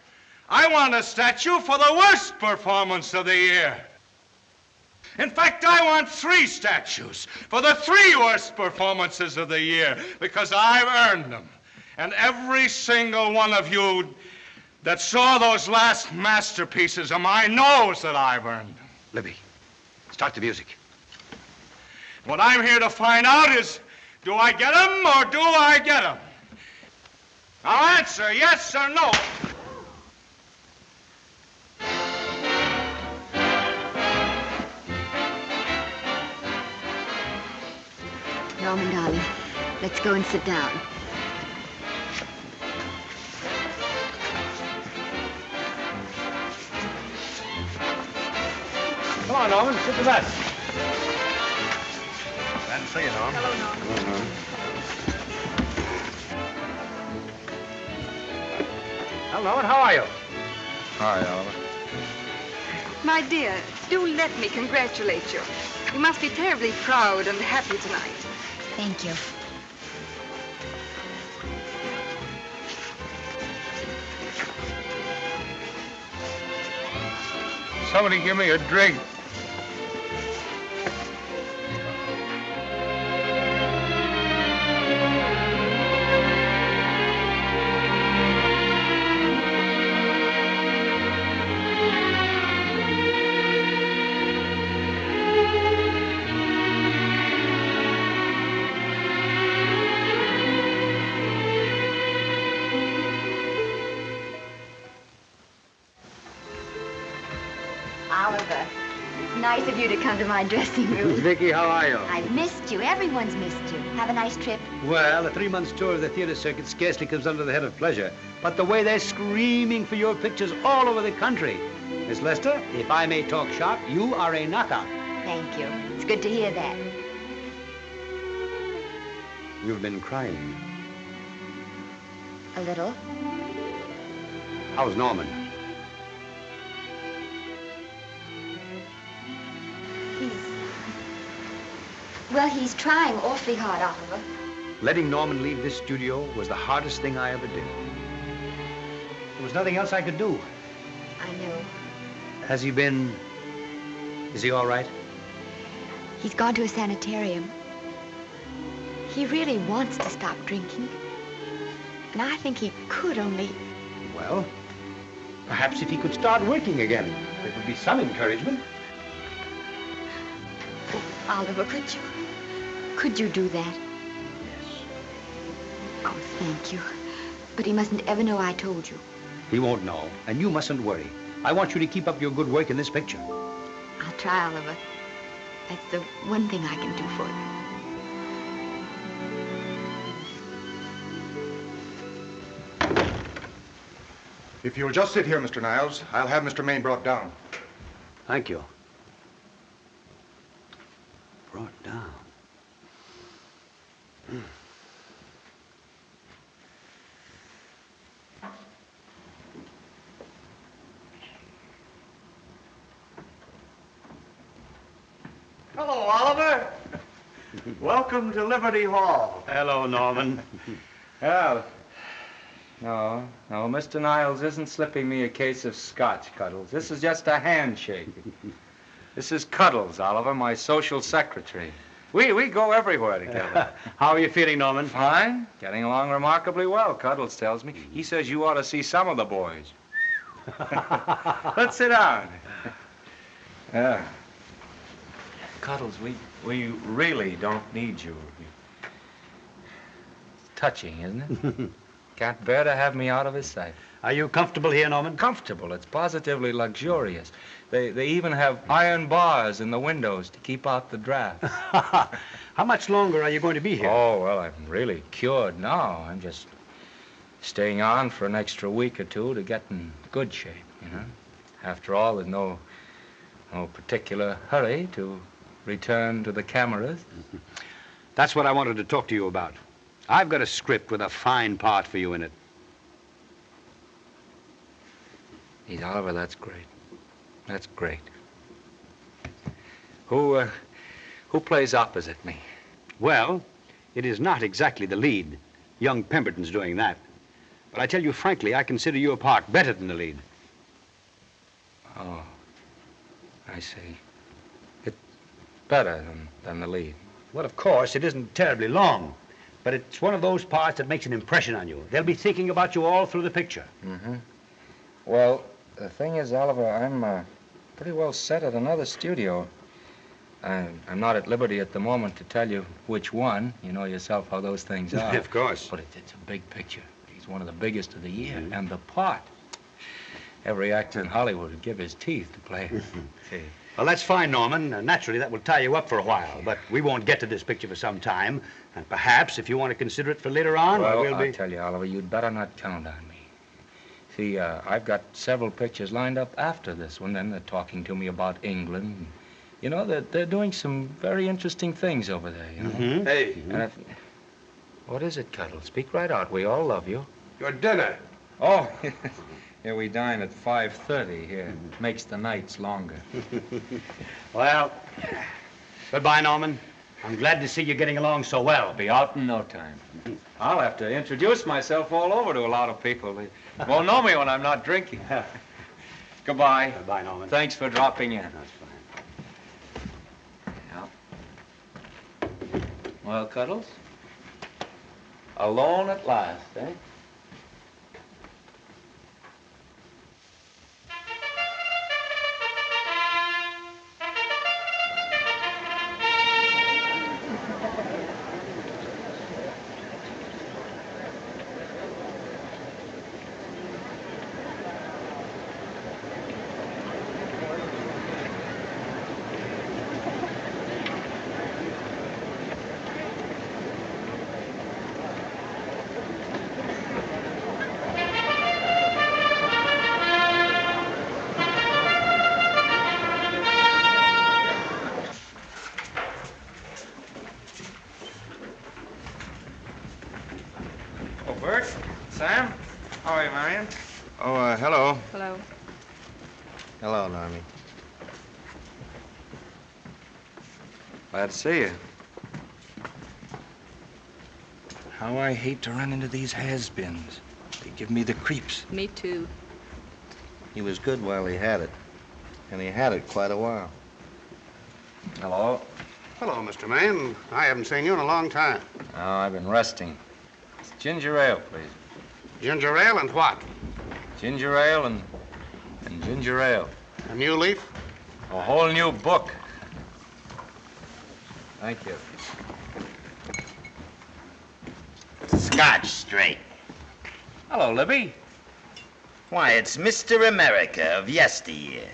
Speaker 3: I want a statue for the worst performance of the year. In fact, I want 3 statues for the 3 worst performances of the year, because I've earned them. And every single one of you that saw those last masterpieces of mine knows that I've earned them.
Speaker 14: Libby, start the music.
Speaker 3: What I'm here to find out is, do I get them or do I get them? Now answer, yes or no.
Speaker 16: Norman, darling, let's go and sit down.
Speaker 3: Come on, Norman, sit to that. Glad to see you, Norman.
Speaker 16: Hello, Norman.
Speaker 3: Well, Norman, how are you?
Speaker 15: Hi, Oliver.
Speaker 20: My dear, do let me congratulate you. You must be terribly proud and happy tonight.
Speaker 16: Thank you.
Speaker 3: Somebody give me a drink.
Speaker 2: Oliver, it's nice of you to come to my dressing room.
Speaker 14: Vicki, how are you?
Speaker 16: I've missed you. Everyone's missed you. Have a nice trip.
Speaker 14: Well, a 3-month tour of the theater circuit scarcely comes under the head of pleasure. But the way they're screaming for your pictures all over the country. Miss Lester, if I may talk shop, you are a knockout.
Speaker 16: Thank you. It's good to hear that.
Speaker 14: You've been crying.
Speaker 16: A little.
Speaker 14: How's Norman?
Speaker 16: Well, he's trying awfully hard, Oliver.
Speaker 14: Letting Norman leave this studio was the hardest thing I ever did. There was nothing else I could do.
Speaker 16: I know.
Speaker 14: Has he been... Is he all right?
Speaker 16: He's gone to a sanitarium. He really wants to stop drinking. And I think he could, only...
Speaker 14: Well, perhaps if he could start working again, it would be some encouragement.
Speaker 16: Oliver, could you do that?
Speaker 14: Yes.
Speaker 16: Oh, thank you. But he mustn't ever know I told you.
Speaker 14: He won't know, and you mustn't worry. I want you to keep up your good work in this picture.
Speaker 16: I'll try, Oliver. That's the one thing I can do for you.
Speaker 15: If you'll just sit here, Mr. Niles, I'll have Mr. Maine brought down.
Speaker 14: Thank you. Brought down.
Speaker 3: Hello, Oliver. Welcome to Liberty Hall.
Speaker 14: Hello, Norman.
Speaker 22: Well, no, Mr. Niles isn't slipping me a case of scotch, Cuddles. This is just a handshake. This is Cuddles, Oliver, my social secretary. We go everywhere together.
Speaker 14: How are you feeling, Norman?
Speaker 22: Fine. Getting along remarkably well, Cuddles tells me. He says you ought to see some of the boys. Let's sit down. Cuddles, we really don't need you. It's touching, isn't it? Can't bear to have me out of his sight.
Speaker 14: Are you comfortable here, Norman?
Speaker 22: Comfortable. It's positively luxurious. They even have iron bars in the windows to keep out the draft.
Speaker 14: How much longer are you going to be here?
Speaker 22: Oh, well, I'm really cured now. I'm just staying on for an extra week or two to get in good shape, you know. After all, there's no particular hurry to return to the cameras.
Speaker 14: That's what I wanted to talk to you about. I've got a script with a fine part for you in it.
Speaker 22: He's Oliver, that's great. That's great. Who plays opposite me?
Speaker 14: Well, it is not exactly the lead. Young Pemberton's doing that. But I tell you frankly, I consider your part better than the lead.
Speaker 22: Oh, I see. It's better than the lead.
Speaker 14: Well, of course, it isn't terribly long. But it's one of those parts that makes an impression on you. They'll be thinking about you all through the picture.
Speaker 22: Mm-hmm. Well, the thing is, Oliver, I'm pretty well set at another studio. I'm not at liberty at the moment to tell you which one. You know yourself how those things are.
Speaker 14: Of course.
Speaker 22: But it's a big picture. He's one of the biggest of the year. Mm-hmm. And the part. Every actor in Hollywood would give his teeth to play it. See.
Speaker 14: Well, that's fine, Norman. Naturally, that will tie you up for a while. But we won't get to this picture for some time. And perhaps, if you want to consider it for later on,
Speaker 22: well,
Speaker 14: we'll be...
Speaker 22: I'll tell you, Oliver, you'd better not count on me. See, I've got several pictures lined up after this one. Then they're talking to me about England. You know, they're doing some very interesting things over there, you know.
Speaker 14: Mm-hmm.
Speaker 3: Hey.
Speaker 22: And what is it, Cuddle? Speak right out. We all love you.
Speaker 3: Your dinner.
Speaker 22: Oh, yeah, we dine at 5:30 here. Makes the nights longer.
Speaker 14: Well, goodbye, Norman. I'm glad to see you getting along so well.
Speaker 22: I'll be out in no time. I'll have to introduce myself all over to a lot of people. They won't know me when I'm not drinking. Goodbye.
Speaker 14: Goodbye, Norman.
Speaker 22: Thanks for dropping in.
Speaker 14: That's fine.
Speaker 22: Yeah. Well, Cuddles? Alone at last, eh?
Speaker 18: Sam? How are you, Marion?
Speaker 9: Oh, hello.
Speaker 20: Hello.
Speaker 9: Hello, Normie.
Speaker 18: Glad to see you. How I hate to run into these has-beens. They give me the creeps.
Speaker 20: Me too.
Speaker 9: He was good while he had it. And he had it quite a while.
Speaker 18: Hello.
Speaker 7: Hello, Mr. Maine. I haven't seen you in a long time.
Speaker 18: Oh, I've been resting. It's ginger ale, please.
Speaker 7: Ginger ale and what?
Speaker 18: Ginger ale and ginger ale.
Speaker 7: A new leaf?
Speaker 18: A whole new book. Thank you.
Speaker 21: Scotch straight.
Speaker 18: Hello, Libby.
Speaker 21: Why, it's Mr. America of yesteryear.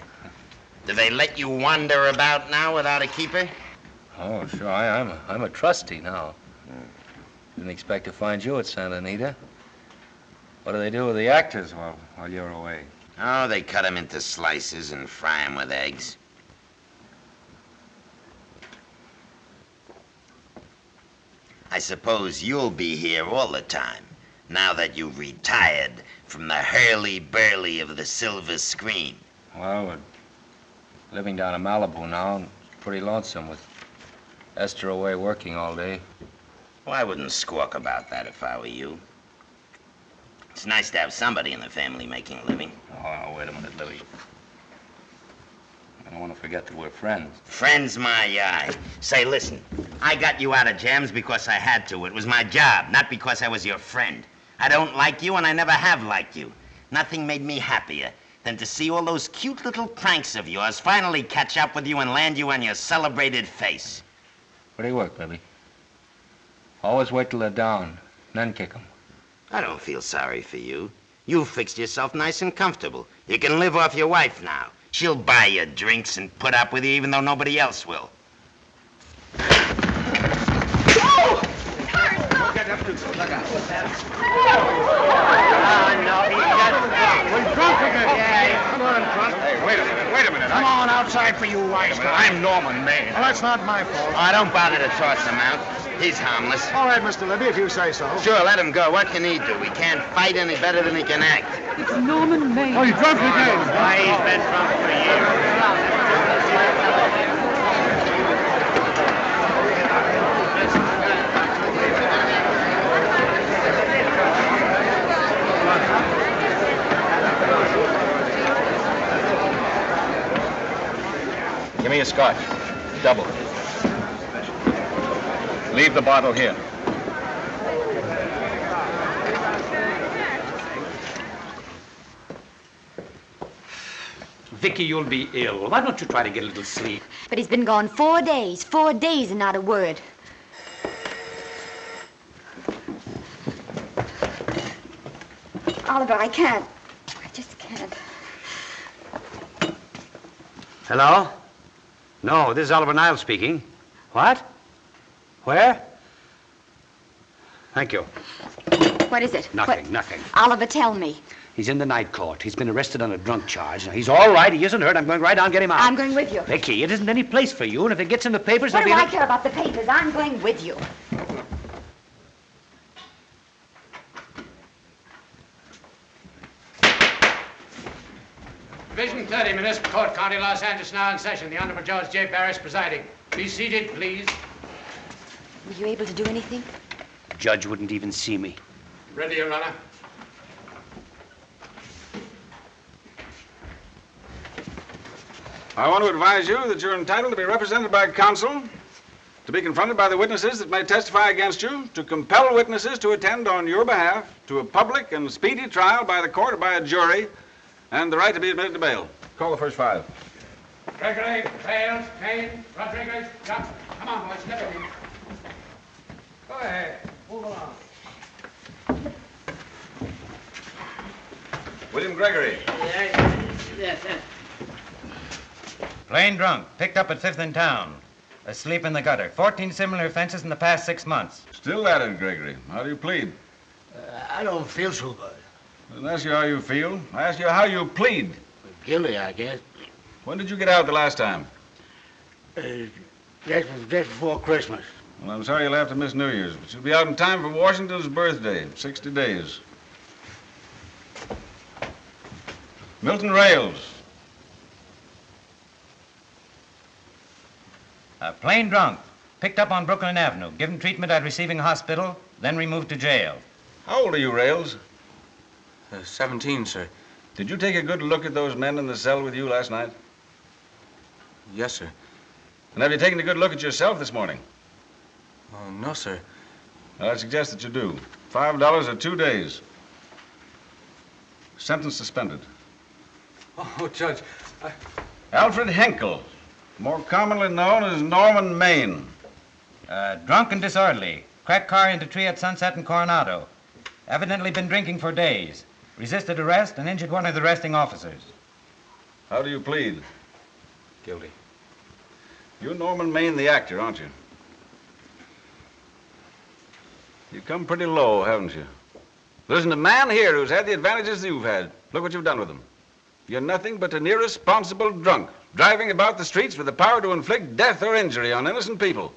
Speaker 21: Do they let you wander about now without a keeper?
Speaker 22: Oh, sure. I'm a trustee now. Didn't expect to find you at Santa Anita. What do they do with the actors while you're away?
Speaker 21: Oh, they cut them into slices and fry them with eggs. I suppose you'll be here all the time, now that you've retired from the hurly-burly of the silver screen.
Speaker 22: Well, we're living down in Malibu now, and it's pretty lonesome with Esther away working all day.
Speaker 21: Well, I wouldn't squawk about that if I were you. It's nice to have somebody in the family making a living.
Speaker 22: Oh, wait a minute, Libby. I don't want to forget that we're friends.
Speaker 21: Friends, my eye. Say, listen, I got you out of jams because I had to. It was my job, not because I was your friend. I don't like you, and I never have liked you. Nothing made me happier than to see all those cute little pranks of yours finally catch up with you and land you on your celebrated face.
Speaker 22: Where do you work, Libby? Always wait till they're down, then kick 'em.
Speaker 21: I don't feel sorry for you. You've fixed yourself nice and comfortable. You can live off your wife now. She'll buy you drinks and put up with you even though nobody else will.
Speaker 3: We're drunk again. Yeah, come on, Trust.
Speaker 9: Hey, wait a minute.
Speaker 3: Come on outside for you wise guy.
Speaker 9: I'm Norman Maine.
Speaker 3: Well, that's not my fault.
Speaker 21: Oh, don't bother to toss him out. He's harmless.
Speaker 3: All right, Mr. Libby, if you say so.
Speaker 21: Sure, let him go. What can he do? He can't fight any better than he can act.
Speaker 20: It's Norman Maine.
Speaker 3: Oh, you drunk again?
Speaker 12: Why, he's been drunk for years.
Speaker 15: Give me a scotch. Double. Leave the bottle here.
Speaker 14: Vicki, you'll be ill. Why don't you try to get a little sleep?
Speaker 16: But he's been gone 4 days and not a word. Oliver, I can't. I just can't.
Speaker 14: Hello? No, this is Oliver Niles speaking. What? Where? Thank you.
Speaker 16: What is it?
Speaker 14: Nothing, nothing.
Speaker 16: Oliver, tell me.
Speaker 14: He's in the night court. He's been arrested on a drunk charge. Now, he's all right. He isn't hurt. I'm going right down and get him out.
Speaker 16: I'm going with you.
Speaker 14: Vicky, it isn't any place for you, and if it gets in the papers,
Speaker 16: What do
Speaker 14: there'll
Speaker 16: I
Speaker 14: be...
Speaker 16: care about the papers? I'm going with you.
Speaker 12: Division 30, Municipal Court, County, Los Angeles, now in session. The Honorable Judge J. Barris presiding. Be seated, please.
Speaker 16: Were you able to do anything?
Speaker 14: The judge wouldn't even see me.
Speaker 12: Ready, Your Honor.
Speaker 11: I want to advise you that you're entitled to be represented by counsel, to be confronted by the witnesses that may testify against you, to compel witnesses to attend on your behalf to a public and speedy trial by the court or by a jury, and the right to be admitted to bail. Call the first five.
Speaker 3: Gregory, Bales, Maine, Rodriguez, Johnson. Come on, boys, step in. Go ahead. Move along.
Speaker 11: William Gregory.
Speaker 12: Yes. Plain drunk, picked up at 5th in town. Asleep in the gutter. 14 similar offenses in the past 6 months.
Speaker 11: Still at it, Gregory. How do you plead?
Speaker 12: I don't feel so good.
Speaker 11: I didn't ask you how you feel. I asked you how you plead.
Speaker 12: Guilty, I guess.
Speaker 11: When did you get out the last time?
Speaker 12: Just before Christmas.
Speaker 11: Well, I'm sorry you'll have to miss New Year's, but you'll be out in time for Washington's birthday, 60 days. Milton Rails.
Speaker 12: Plain drunk, picked up on Brooklyn Avenue, given treatment at receiving hospital, then removed to jail.
Speaker 11: How old are you, Rails?
Speaker 22: 17, sir.
Speaker 11: Did you take a good look at those men in the cell with you last night?
Speaker 22: Yes, sir.
Speaker 11: And have you taken a good look at yourself this morning?
Speaker 22: No, sir.
Speaker 11: Well, I suggest that you do. $5 or 2 days. Sentence suspended.
Speaker 22: Oh, Judge,
Speaker 11: Alfred Henkel, more commonly known as Norman Maine.
Speaker 12: Drunk and disorderly. Cracked car into tree at Sunset and Coronado. Evidently been drinking for days. Resisted arrest and injured one of the arresting officers.
Speaker 11: How do you plead?
Speaker 22: Guilty.
Speaker 11: You're Norman Maine, the actor, aren't you? You've come pretty low, haven't you? There isn't a man here who's had the advantages you've had. Look what you've done with them. You're nothing but an irresponsible drunk, driving about the streets with the power to inflict death or injury on innocent people.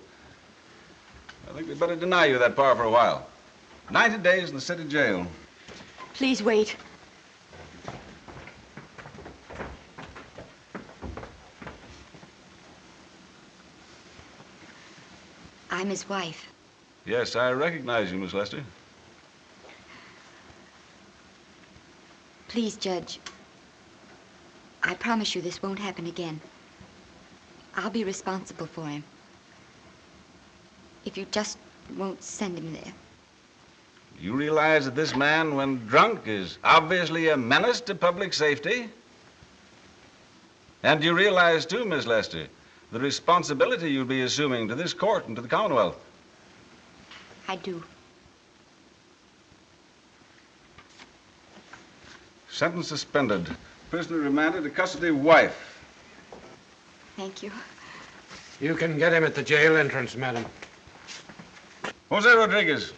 Speaker 11: I think we'd better deny you that power for a while. 90 days in the city jail.
Speaker 16: Please wait. I'm his wife.
Speaker 11: Yes, I recognize you, Miss Lester.
Speaker 16: Please, Judge. I promise you this won't happen again. I'll be responsible for him. If you just won't send him there.
Speaker 11: You realize that this man, when drunk, is obviously a menace to public safety? And you realize, too, Miss Lester, the responsibility you'll be assuming to this court and to the Commonwealth.
Speaker 16: I do.
Speaker 11: Sentence suspended. Prisoner remanded to custody wife.
Speaker 16: Thank you.
Speaker 3: You can get him at the jail entrance, madam.
Speaker 11: Jose Rodriguez.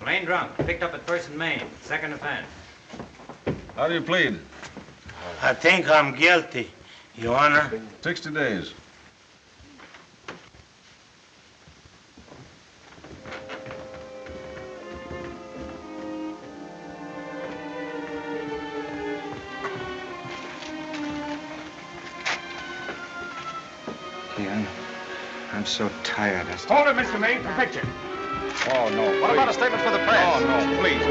Speaker 12: Plain drunk, picked up at 1st and Maine, 2nd offense.
Speaker 11: How do you plead?
Speaker 12: I think I'm guilty, Your Honor.
Speaker 11: 60 days.
Speaker 15: I'm so tired.
Speaker 3: Hold it, Mr. Maine, for picture.
Speaker 11: Oh, no.
Speaker 3: What about a statement for the press?
Speaker 11: Oh, no, please.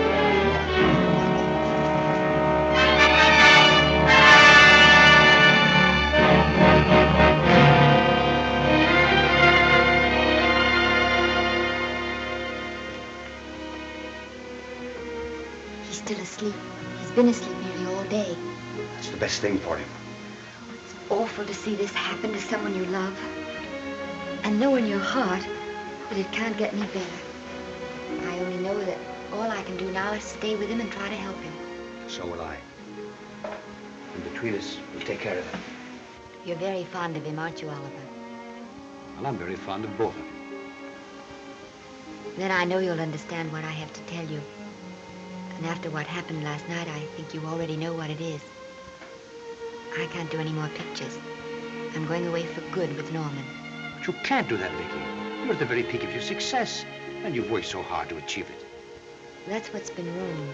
Speaker 16: He's still asleep. He's been asleep nearly all day.
Speaker 18: That's the best thing for him.
Speaker 16: It's awful to see this happen to someone you love. And know in your heart that it can't get any better. I only know that all I can do now is stay with him and try to help him.
Speaker 18: So will I. And between us, we'll take care of him.
Speaker 16: You're very fond of him, aren't you, Oliver?
Speaker 18: And I'm very fond of both of you.
Speaker 16: Then I know you'll understand what I have to tell you. And after what happened last night, I think you already know what it is. I can't do any more pictures. I'm going away for good with Norman.
Speaker 18: But you can't do that, Vicki. You're at the very peak of your success, and you've worked so hard to achieve it.
Speaker 16: That's what's been wrong.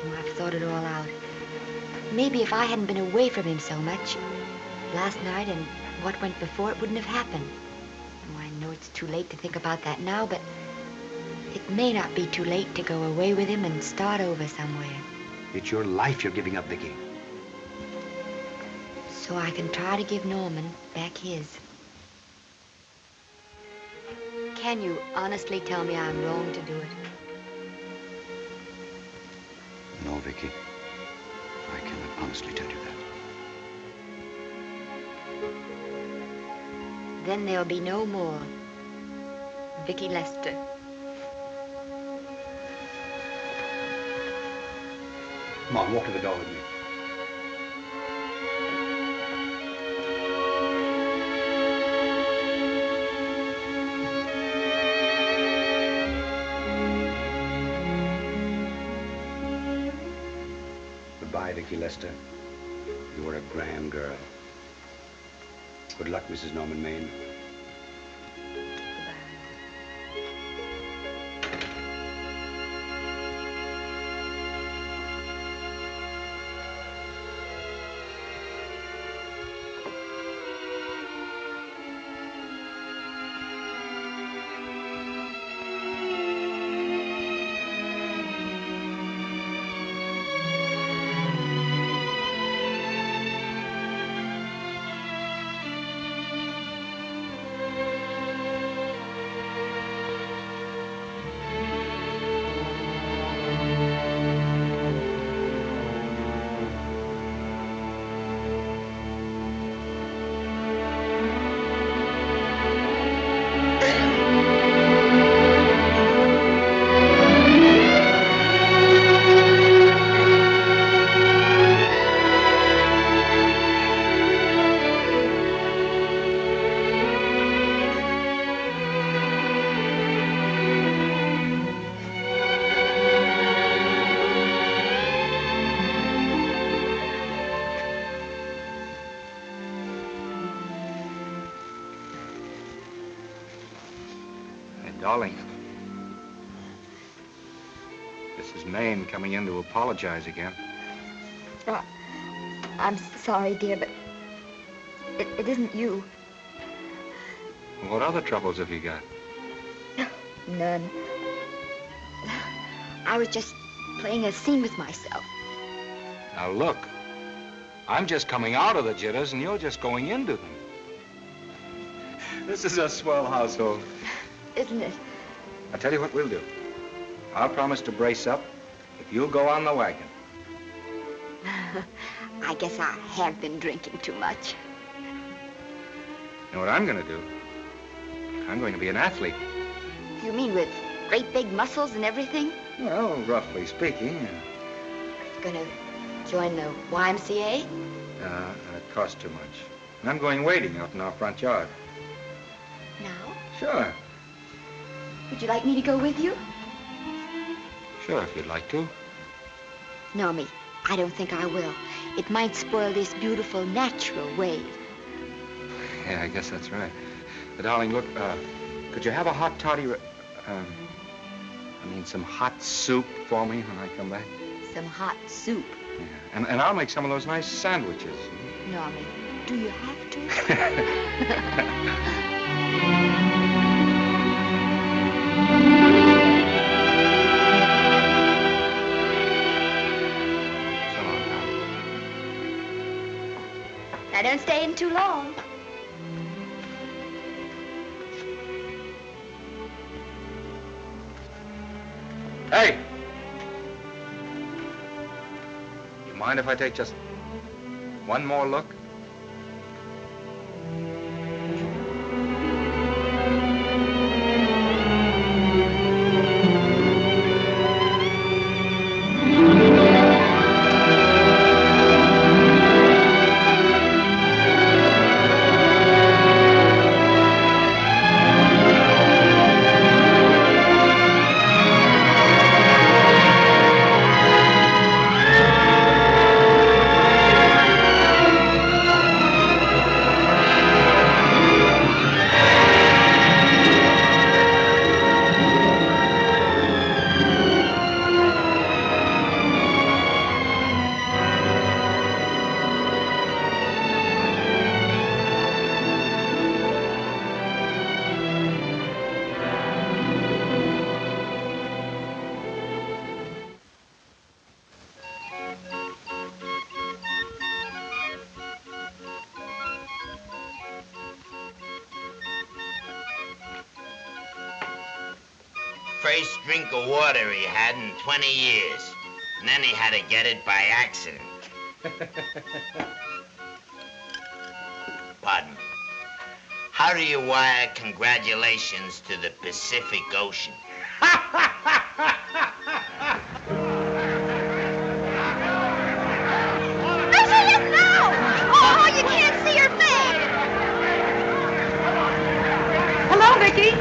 Speaker 16: Oh, I've thought it all out. Maybe if I hadn't been away from him so much, last night and what went before, it wouldn't have happened. Oh, I know it's too late to think about that now, but it may not be too late to go away with him and start over somewhere.
Speaker 18: It's your life you're giving up, Vicki.
Speaker 16: so I can try to give Norman back his. Can you honestly tell me I'm wrong to do it?
Speaker 18: No, Vicki. I cannot honestly tell you that.
Speaker 16: Then there'll be no more Vicki Lester.
Speaker 14: Come on, walk to the door with me. Goodbye, Vicki Lester. You were a grand girl. Good luck, Mrs. Norman Maine.
Speaker 15: Darling, this is Maine coming in to apologize again.
Speaker 16: I'm sorry, dear, but it isn't you.
Speaker 15: What other troubles have you got?
Speaker 16: None. I was just playing a scene with myself.
Speaker 15: Now look, I'm just coming out of the jitters and you're just going into them. This is a swell household.
Speaker 16: Isn't it?
Speaker 15: I'll tell you what we'll do. I'll promise to brace up if you'll go on the wagon.
Speaker 16: I guess I have been drinking too much.
Speaker 15: You know what I'm going to do? I'm going to be an athlete.
Speaker 16: You mean with great big muscles and everything?
Speaker 15: Well, roughly speaking.
Speaker 16: Going to join the YMCA?
Speaker 15: It costs too much. And I'm going wading out in our front yard.
Speaker 16: Now?
Speaker 15: Sure.
Speaker 16: Would you like me to go with you?
Speaker 15: Sure, if you'd like to.
Speaker 16: No, me. I don't think I will. It might spoil this beautiful natural wave.
Speaker 15: Yeah, I guess that's right. But, darling, look, could you have a hot toddy, some hot soup for me when I come back?
Speaker 16: Some hot soup?
Speaker 15: Yeah, and I'll make some of those nice sandwiches.
Speaker 16: Normie, do you have to?
Speaker 2: Now, don't stay in too long.
Speaker 15: Hey! You mind if I take just one more look?
Speaker 21: first drink of water he had in 20 years. And then he had to get it by accident. Pardon me. How do you wire congratulations to the Pacific Ocean?
Speaker 2: Oh, you can't see her face.
Speaker 20: Hello, Vicki.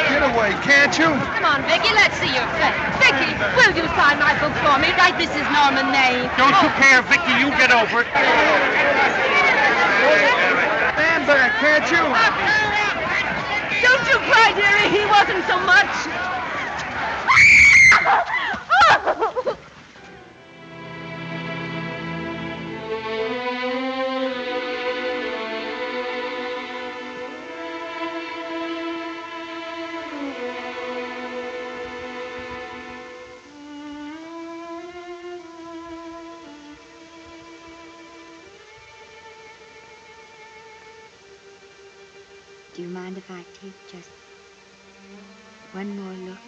Speaker 10: Get away, can't you?
Speaker 20: Come on, Vicki, let's see your face. Vicki, will you sign my book for me? Write Mrs. Norman Maine.
Speaker 3: Don't you care, Vicki? You get over it.
Speaker 10: Stand back, can't you?
Speaker 20: Don't you cry, dearie. He wasn't so much.
Speaker 16: Do you mind if I take just one more look?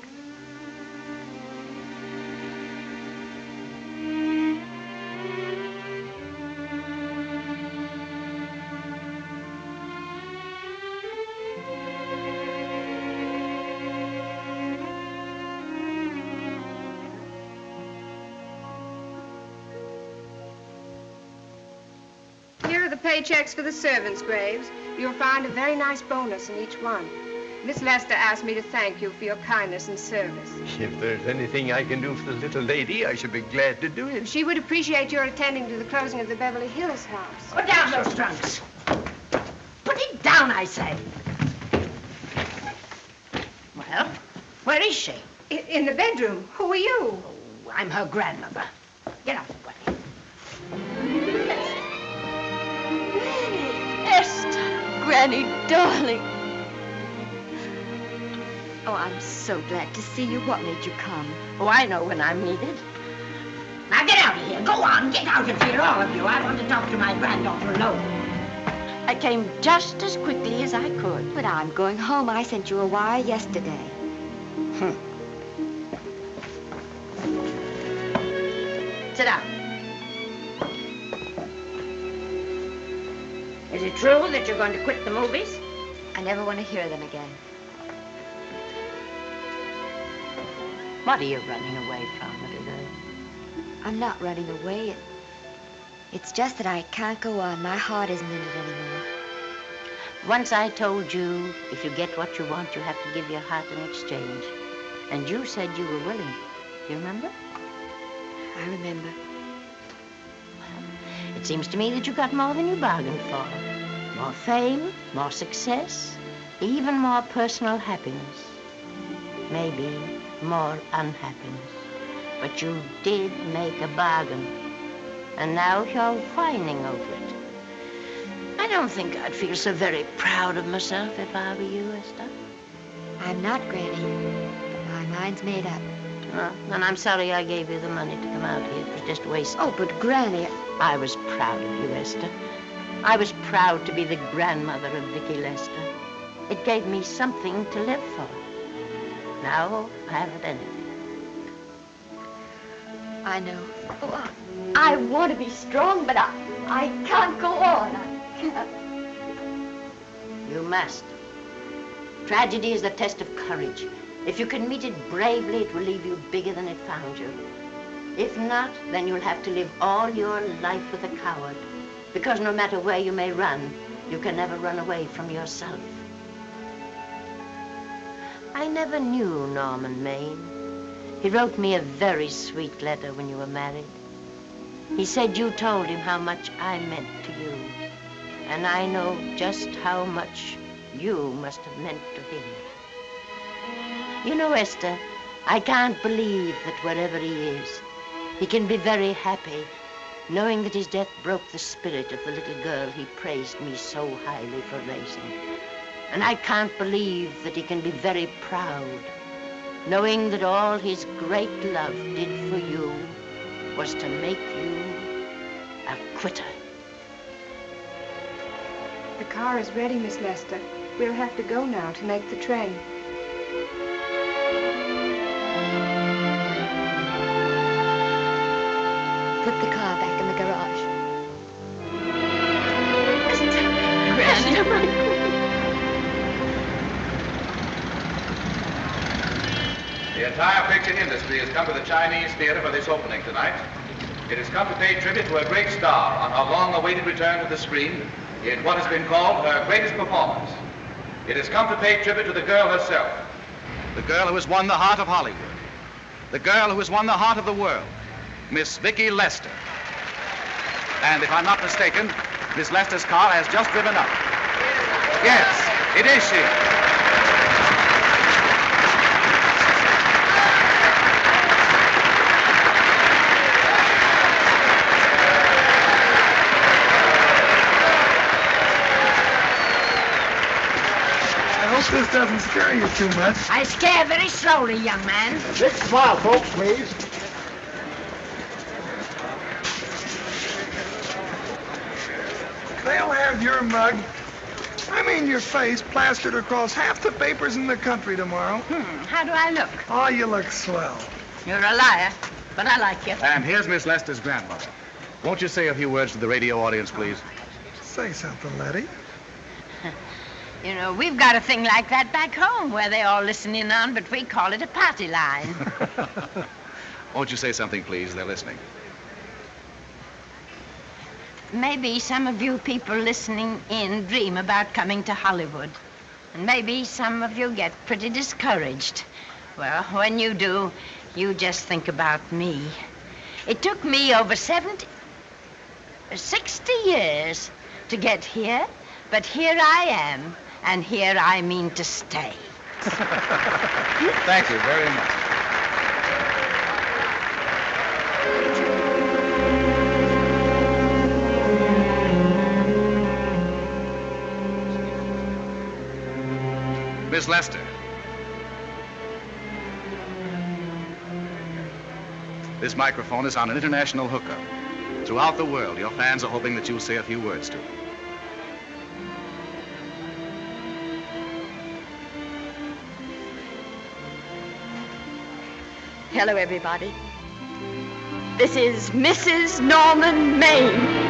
Speaker 8: Here are the paychecks for the servants' graves. You'll find a very nice bonus in each one. Miss Lester asked me to thank you for your kindness and service.
Speaker 19: If there's anything I can do for the little lady, I should be glad to do it.
Speaker 8: She would appreciate your attending to the closing of the Beverly Hills house.
Speaker 5: Put down those trunks. Put it down, I say. Well, where is she?
Speaker 8: In the bedroom. Who are you?
Speaker 5: Oh, I'm her grandmother. Get out of the way.
Speaker 16: Esther, Granny, darling. Oh, I'm so glad to see you. What made you come?
Speaker 5: Oh, I know when I'm needed. Now get out of here. Go on, get out of here, all of you. I want to talk to my granddaughter alone. I came just as quickly as I could.
Speaker 16: But I'm going home. I sent you a wire yesterday.
Speaker 5: Sit down. Is it true that you're going to quit the movies?
Speaker 16: I never want to hear them again.
Speaker 5: What are you running away from, little girl?
Speaker 16: I'm not running away. It's just that I can't go on. My heart isn't in it anymore.
Speaker 5: Once I told you, if you get what you want, you have to give your heart in exchange. And you said you were willing. Do you remember?
Speaker 16: I remember.
Speaker 5: It seems to me that you got more than you bargained for. More fame, more success, even more personal happiness. Maybe more unhappiness. But you did make a bargain. And now you're whining over it. I don't think I'd feel so very proud of myself if I were you, Esther.
Speaker 16: I'm not, Granny. But my mind's made up.
Speaker 5: Well, then I'm sorry I gave you the money to come out here. It was just wasted.
Speaker 16: Oh, but Granny...
Speaker 5: I was proud of you, Esther. I was proud to be the grandmother of Vicki Lester. It gave me something to live for. Now I haven't anything.
Speaker 16: I know. Oh, I want to be strong, but I can't go on. I can't.
Speaker 5: You must. Tragedy is the test of courage. If you can meet it bravely, it will leave you bigger than it found you. If not, then you'll have to live all your life with a coward. Because no matter where you may run, you can never run away from yourself. I never knew Norman Maine. He wrote me a very sweet letter when you were married. He said you told him how much I meant to you. And I know just how much you must have meant to him. You know, Esther, I can't believe that wherever he is, he can be very happy, knowing that his death broke the spirit of the little girl he praised me so highly for raising. And I can't believe that he can be very proud, knowing that all his great love did for you was to make you a quitter.
Speaker 8: The car is ready, Miss Lester. We'll have to go now to make the train.
Speaker 16: Put the car back in the garage.
Speaker 2: Esther, my queen.
Speaker 15: The entire picture industry has come to the Chinese theater for this opening tonight. It has come to pay tribute to a great star on her long-awaited return to the screen in what has been called her greatest performance. It has come to pay tribute to the girl herself. The girl who has won the heart of Hollywood. The girl who has won the heart of the world. Miss Vicki Lester. And if I'm not mistaken, Miss Lester's car has just driven up. Yes, it is she.
Speaker 10: I hope this doesn't scare you too much.
Speaker 5: I scare very slowly, young man.
Speaker 10: Big smile, folks, please. They'll have your mug, I mean your face, plastered across half the papers in the country tomorrow.
Speaker 5: How do I look?
Speaker 10: Oh, you look swell.
Speaker 5: You're a liar, but I like you.
Speaker 15: And here's Miss Lester's grandmother. Won't you say a few words to the radio audience, please?
Speaker 10: Say something, Letty.
Speaker 5: You know, we've got a thing like that back home where they all listen in on, but we call it a party line.
Speaker 15: Won't you say something, please? They're listening.
Speaker 5: Maybe some of you people listening in dream about coming to Hollywood. And maybe some of you get pretty discouraged. Well, when you do, you just think about me. It took me over 60 years to get here, but here I am, and here I mean to stay.
Speaker 15: Thank you very much. Miss Lester. This microphone is on an international hookup. Throughout the world, your fans are hoping that you'll say a few words to them.
Speaker 2: Hello, everybody. This is Mrs. Norman Maine.